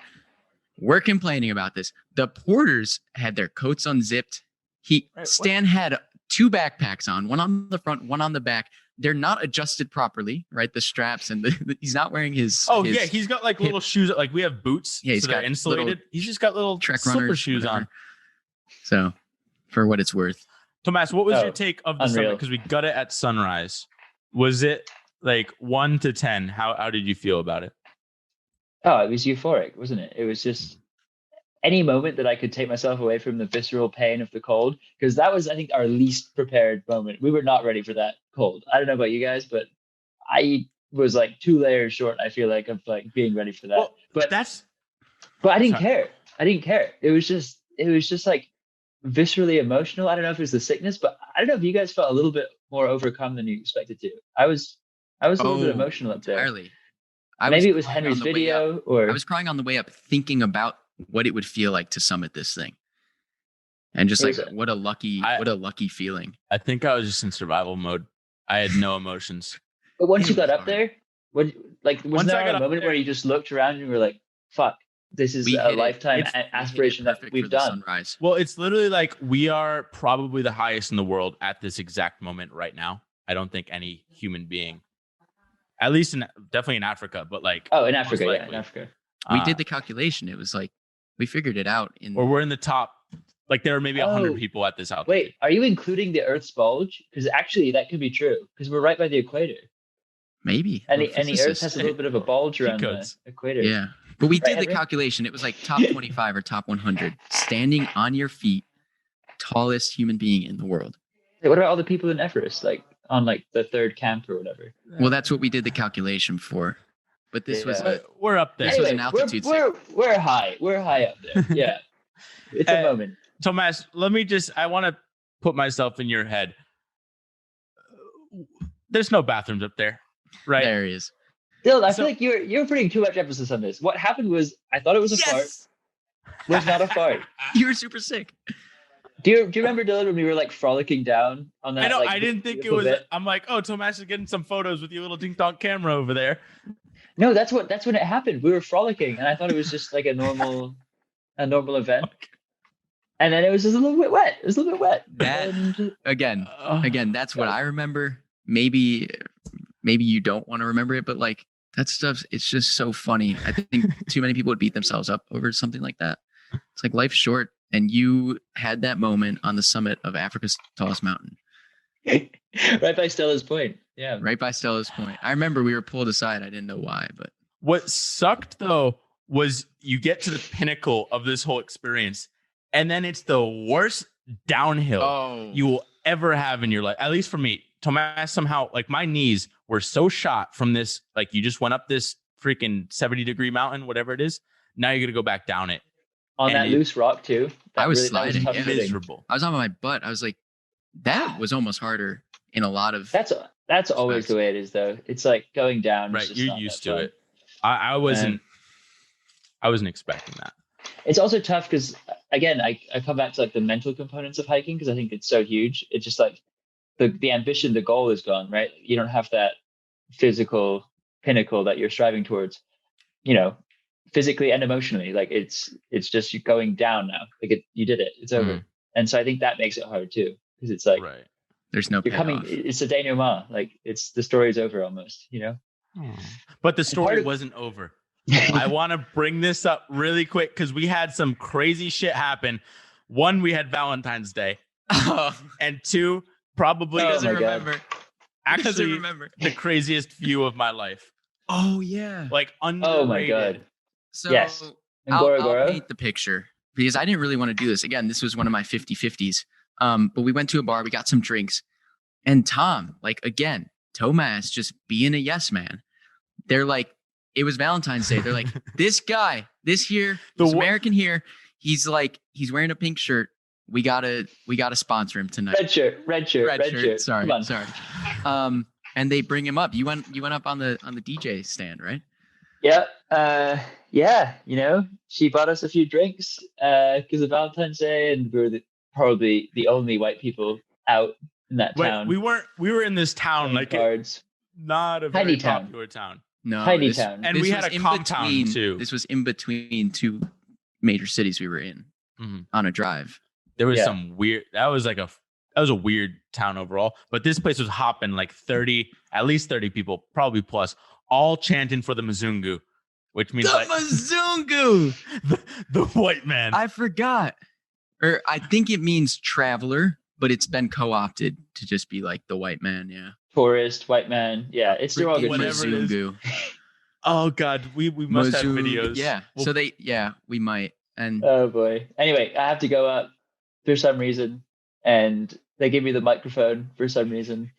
We're complaining about this. The porters had their coats unzipped. Stan had 2 backpacks on, one on the front, one on the back. They're not adjusted properly, right? The straps and he's not wearing his.
Yeah, he's got like little shoes. Like we have boots.
Yeah, he's
so they're
got
insulated. He's just got little
Trek
slipper
runners,
shoes
whatever.
on.
So, for what it's worth,
Tomas, what was your take of the
unreal.
summit? Because we got it at sunrise. Was it like 1 to 10? How did you feel about it?
Oh, it was euphoric, wasn't it? It was just any moment that I could take myself away from the visceral pain of the cold, because that was, I think, our least prepared moment. We were not ready for that cold. I don't know about you guys, but I was like 2 layers short, I feel like, of like being ready for that.
Well,
but I didn't
Sorry.
care. I didn't care. It was just like viscerally emotional. I don't know if it was the sickness, but I don't know if you guys felt a little bit more overcome than you expected to. I was a little bit emotional up there.
entirely.
Maybe it was Henry's video, or
I was crying on the way up, thinking about what it would feel like to summit this thing, and just like what a lucky feeling.
I think I was just in survival mode. I had no emotions.
But once you got up there, was
Once
there
I got
a
up
moment where you just looked around and you were like, "Fuck, this is a lifetime aspiration that we've done."
Sunrise.
Well, it's literally like we are probably the highest in the world at this exact moment right now. I don't think any human being, at least definitely in Africa, but like
in Africa,
most
yeah, in Africa.
We did the calculation. It was like we figured it out.
Or we're in the top. Like there are maybe 100 people at this altitude.
Wait, are you including the Earth's bulge? Because actually, that could be true. Because we're right by the equator,
maybe.
and the Earth has a little bit of a bulge around the
codes.
equator.
Yeah, but we did the
Henry?
calculation. It was like top 25 or top 100, standing on your feet, tallest human being in the world.
Hey, what about all the people in Everest, like on like the 3rd camp or whatever?
Well, that's what we did the calculation for. But this was
We're up there.
This was an altitude
we're high. We're high up there. Yeah, it's a moment.
Tomas, I want to put myself in your head. There's no bathrooms up there, right?
There he is.
Dylan, I feel like you're putting too much emphasis on this. What happened was I thought it was a fart. Was not a fart.
You were super sick.
Do you remember, Dylan, when we were like frolicking down on that?
I know.
Like,
I didn't think it was. I'm like, oh, Tomas is getting some photos with your little ding dong camera over there.
No, that's when it happened. We were frolicking, and I thought it was just like a normal event.
Okay.
And then it was just a little bit wet. It was a little bit wet.
That
And,
again, that's what I remember. Maybe you don't want to remember it, but like that stuff, it's just so funny. I think too many people would beat themselves up over something like that. It's like life's short, and you had that moment on the summit of Africa's tallest mountain.
right by Stella's Point. Yeah.
Right by Stella's Point. I remember we were pulled aside. I didn't know why, but
What sucked though was you get to the pinnacle of this whole experience, and then it's the worst downhill you will ever have in your life. At least for me, Tomas, somehow, like my knees were so shot from this. Like you just went up this freaking 70-degree mountain, whatever it is. Now you're gonna go back down it
on that loose rock too.
I was sliding.
That was
miserable.
I was on my butt. I was like, that was almost harder in a lot of.
That's always the way it is, though. It's like going down.
Right, you're used to it. I wasn't expecting that.
It's also tough because, again, I come back to like the mental components of hiking because I think it's so huge. It's just like the ambition, the goal is gone, right? You don't have that physical pinnacle that you're striving towards, physically and emotionally. Like it's just you going down now. Like you did it. It's over. And so I think that makes it hard too because it's like
there's no payoff.
It's a denouement. Like the story's over almost.
But the story wasn't over. I want to bring this up really quick because we had some crazy shit happen. One, we had Valentine's Day, and two, probably
doesn't remember.
Actually, the craziest view of my life.
Oh yeah,
like underrated.
Oh my god.
So
yes,
I'll paint the picture because I didn't really want to do this. Again, this was one of my 50-50s. But we went to a bar, we got some drinks, and Tomas just being a yes man. They're like, it was Valentine's Day. They're like, this American here, he's wearing a pink shirt. We gotta sponsor him tonight.
Red shirt.
Sorry. And they bring him up. You went up on the DJ stand, right?
Yeah. She bought us a few drinks because of Valentine's Day, and we were probably the only white people out in that town.
We were in this town, like not a very popular town.
No,
tiny town.
And we had a compound too.
This was in between two major cities we were in on a drive.
There was some weird. That was a weird town overall. But this place was hopping like at least 30 people, probably plus, all chanting for the Mzungu, which means
Mzungu,
the white man.
I forgot, or I think it means traveler, but it's been co-opted to just be like the white man. Yeah.
Tourist, white man. Yeah, it's derogatory.
Mzungu.
Oh God, we must have videos.
Yeah. So we might. And
oh boy. Anyway, I have to go up for some reason, and they give me the microphone for some reason,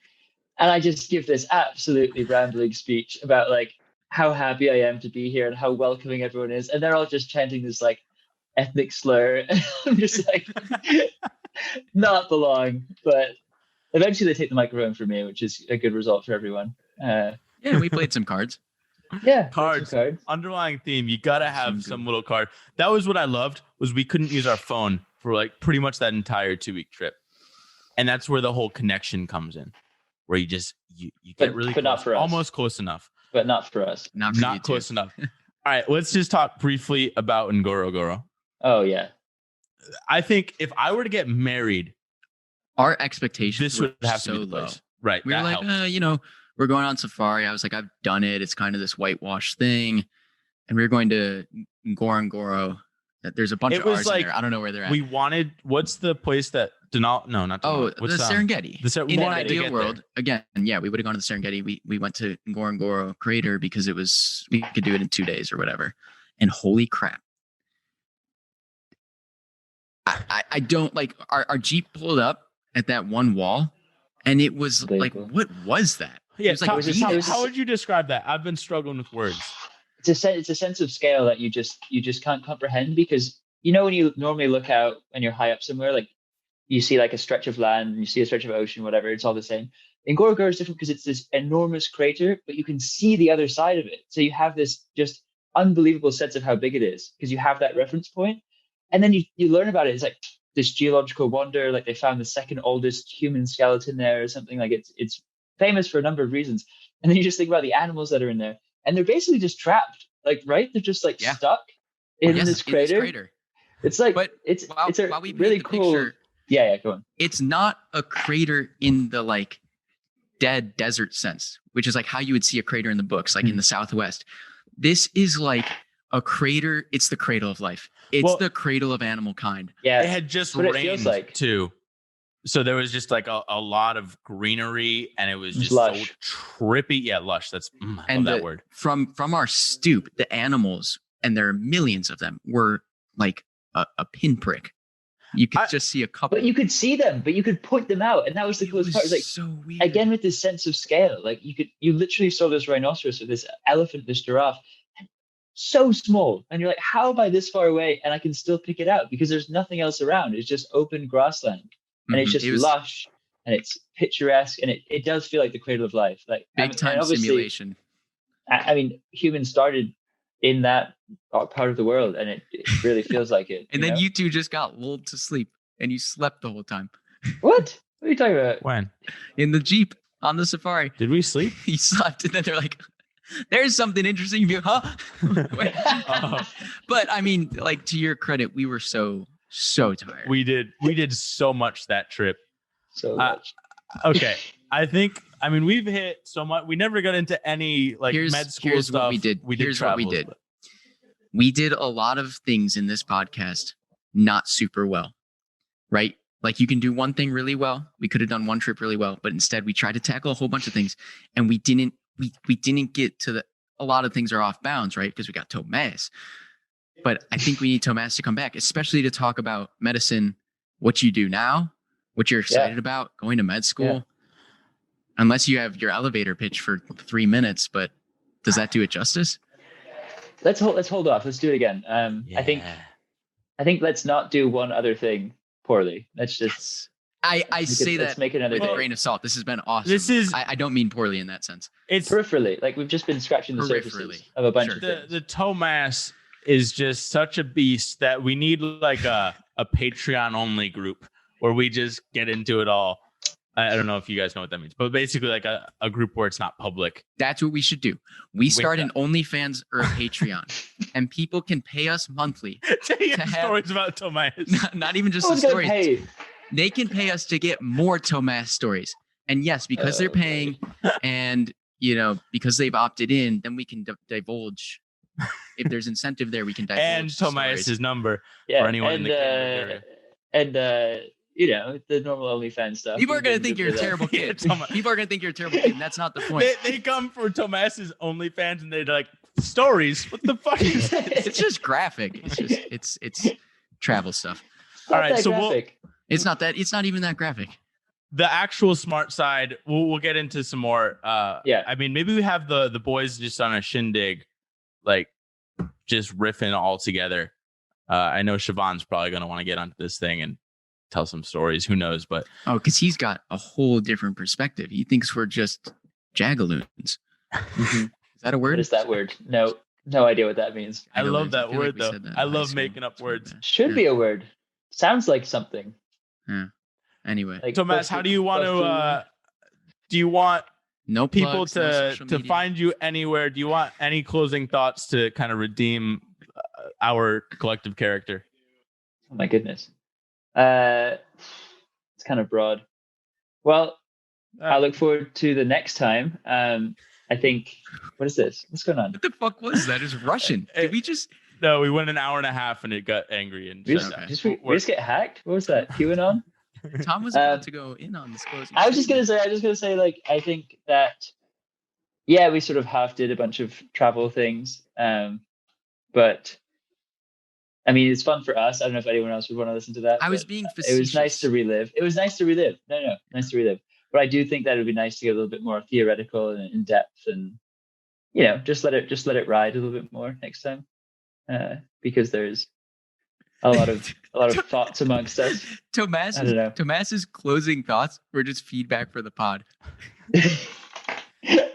and I just give this absolutely rambling speech about like how happy I am to be here and how welcoming everyone is, and they're all just chanting this like ethnic slur. I'm just like not belong, but eventually they take the microphone from me, which is a good result for everyone.
We played some cards.
Yeah,
cards. Underlying theme. You gotta have some little card. That was what I loved. Was we couldn't use our phone for like pretty much that entire 2-week trip, and that's where the whole connection comes in, where you just you get really
but
close,
not for us.
Almost close enough,
but not for us.
Not close enough. All right, let's just talk briefly about Ngorongoro.
Oh yeah,
I think if I were to get married,
our expectations
this would have
so
to be the
low.
place. Right,
we were like, we're going on safari. I was like, I've done it. It's kind of this whitewash thing. And we were going to Ngorongoro. There's a bunch of R's in there. I don't know where they're at.
We wanted, what's the place that Denali? No, not Denali.
The Serengeti. In an ideal world, again, we would have gone to the Serengeti. We went to Ngorongoro Crater because we could do it in 2 days or whatever. And holy crap. I don't like our Jeep pulled up at that one wall, and it was like, what was that?
Yeah,
it was like,
how would you describe that? I've been struggling with words.
It's a sense of scale that you just can't comprehend, because when you normally look out and you're high up somewhere, like you see like a stretch of land and you see a stretch of ocean, whatever, it's all the same. Ngorongoro is different because it's this enormous crater, but you can see the other side of it. So you have this just unbelievable sense of how big it is because you have that reference point. and then you learn about it. It's like this geological wonder. Like they found the second oldest human skeleton there or something. Like it's famous for a number of reasons. And then you just think about the animals that are in there, and they're basically just trapped. Like they're just like stuck in this crater. It's like
but
it's a
while we
really
paint the
cool
picture,
yeah, go on.
it's not a crater in the like dead desert sense, which is like how you would see a crater in the books, like in the Southwest. This is like a crater. It's the cradle of life. It's the cradle of animal kind.
Yeah,
it had just
what it
rained
feels like.
too. So there was just like a lot of greenery, and it was just
lush.
so trippy. Yeah, lush. That's I love that word.
From our stoop, the animals, and there are millions of them, were like a pinprick. You could just see a couple.
But you could see them, but you could point them out. And that was the coolest part. It was like,
so weird.
Again, with this sense of scale, like you literally saw this rhinoceros or this elephant, this giraffe, so small. And you're like, how am I this far away? And I can still pick it out because there's nothing else around. It's just open grassland. And it's just lush and it's picturesque. And it does feel like the cradle of life. Like
big time simulation.
I mean, humans started in that part of the world, and it really feels like it.
And then you two just got lulled to sleep, and you slept the whole time.
What are you talking about?
When?
In the Jeep on the safari.
Did we sleep?
You slept, and then they're like, "There's something interesting." You, huh? But I mean, like, to your credit, we were so tired.
We did so much that trip.
So much.
Okay. I mean, we've hit so much. We never got into any like med school
here's
stuff.
What we did. Here's what we did. We did a lot of things in this podcast not super well, right? Like you can do one thing really well. We could have done one trip really well, but instead we tried to tackle a whole bunch of things, and we didn't get to a lot of things are off bounds, right? Because we got Tomas. But I think we need Tomas to come back, especially to talk about medicine, what you do now, what you're excited about, going to med school. Yeah. Unless you have your elevator pitch for 3 minutes, but does that do it justice?
Let's hold off. Let's do it again. I think let's not do one other thing poorly. Let's just.
I say that
let's make another
with
day.
a grain of salt. This has been awesome.
This is.
I don't mean poorly in that sense.
It's peripherally. Like we've just been scratching the surfaces of a bunch of things.
The Tomas is just such a beast that we need like a Patreon only group where we just get into it all. I don't know if you guys know what that means, but basically like a group where it's not public.
That's what we should do. We start an OnlyFans or a Patreon, and people can pay us monthly
to have stories about Tomas.
Not even just the stories. They can pay us to get more Tomas stories. And yes, because they're paying and, because they've opted in, then we can divulge. If there's incentive there, we can divulge.
And Tomas' number for anyone in the Canada area.
The normal OnlyFans stuff.
People are going to think you're a terrible kid. People are going to think you're a terrible kid, and that's not the point.
They come for Tomas's OnlyFans, and they're like, stories? What the fuck is that?
It's just graphic. It's travel stuff.
All right, so
it's not even that graphic.
The actual smart side, we'll get into some more. I mean, maybe we have the boys just on a shindig, like just riffing all together. I know Siobhan's probably going to want to get onto this thing and tell some stories. Who knows? But
because he's got a whole different perspective. He thinks we're just jagaloons. Is that a word?
What is that word? No idea what that means.
I love that word though. I love making up words.
Should be a word. Sounds like something.
Yeah. Anyway,
like, Tomas, how do you want to? Do you want people to find you anywhere? Do you want any closing thoughts to kind of redeem our collective character?
Oh my goodness. It's kind of broad. Well, I look forward to the next time. I think, what is this? What's going on?
What the fuck was that? It's Russian. Did we just?
No, we went an hour and a half and it got angry and
we just get hacked. What was that? QAnon?
Tom was about to go in on this closing.
I was just gonna say, like, I think that, yeah, we sort of half did a bunch of travel things, but. I mean, it's fun for us. I don't know if anyone else would want to listen to that.
I was being facetious.
It was nice to relive. No, nice to relive. But I do think that it would be nice to get a little bit more theoretical and in depth, and just let it ride a little bit more next time, because there's a lot of thoughts amongst us.
Tomas's closing thoughts were just feedback for the pod.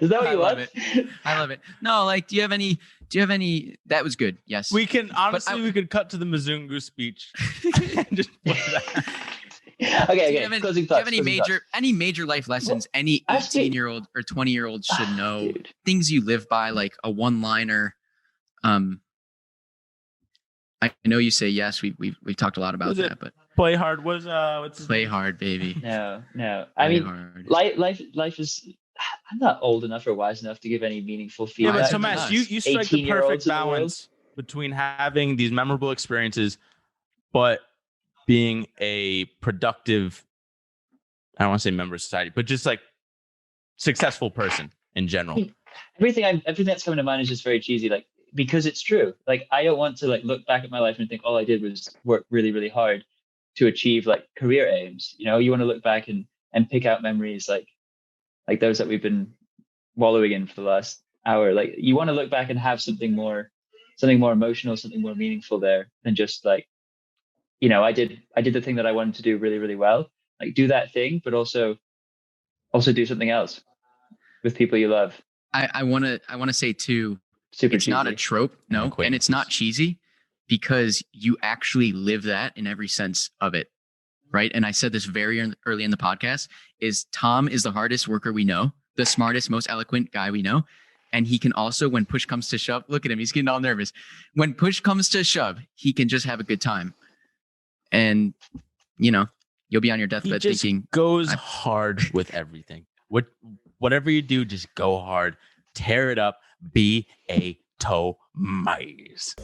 Is that what you
love
want?
it. I love it. No, like, do you have any? That was good. Yes.
We can honestly, we could cut to the Mzungu speech. And just put that.
Okay.
Do you have any,
Closing
do you have
thoughts.
any major life lessons any
ask me-
18-year-old or 20-year-old should know?
Dude.
Things you live by, like a one-liner. I know you say yes. We've talked a lot about that, but
Play hard was what's his
play
name?
hard, baby.
No. I
Play
mean,
hard.
life is. I'm not old enough or wise enough to give any meaningful
Yeah,
feedback.
but Tomas, you strike the
18-year-olds
perfect
in the world.
balance between having these memorable experiences, but being a productive, I don't want to say member of society, but just like successful person in general.
Everything that's coming to mind is just very cheesy, like, because it's true. Like, I don't want to like look back at my life and think all I did was work really, really hard to achieve like career aims. You know, you want to look back and pick out memories like those that we've been wallowing in for the last hour. Like, you want to look back and have something more emotional, something more meaningful there than just like, you know, I did the thing that I wanted to do really, really well. Like, do that thing, but also do something else with people you love.
I want to say too,
Super
it's
cheesy.
not a trope, no, and it's not cheesy because you actually live that in every sense of it, right? And I said this very early in the podcast, is Tom is the hardest worker we know, the smartest, most eloquent guy we know. And he can also, when push comes to shove, look at him, he's getting all nervous. When push comes to shove, he can just have a good time. And, you know, you'll be on your deathbed thinking,
goes hard with everything. Whatever you do, just go hard, tear it up, be a Tomas.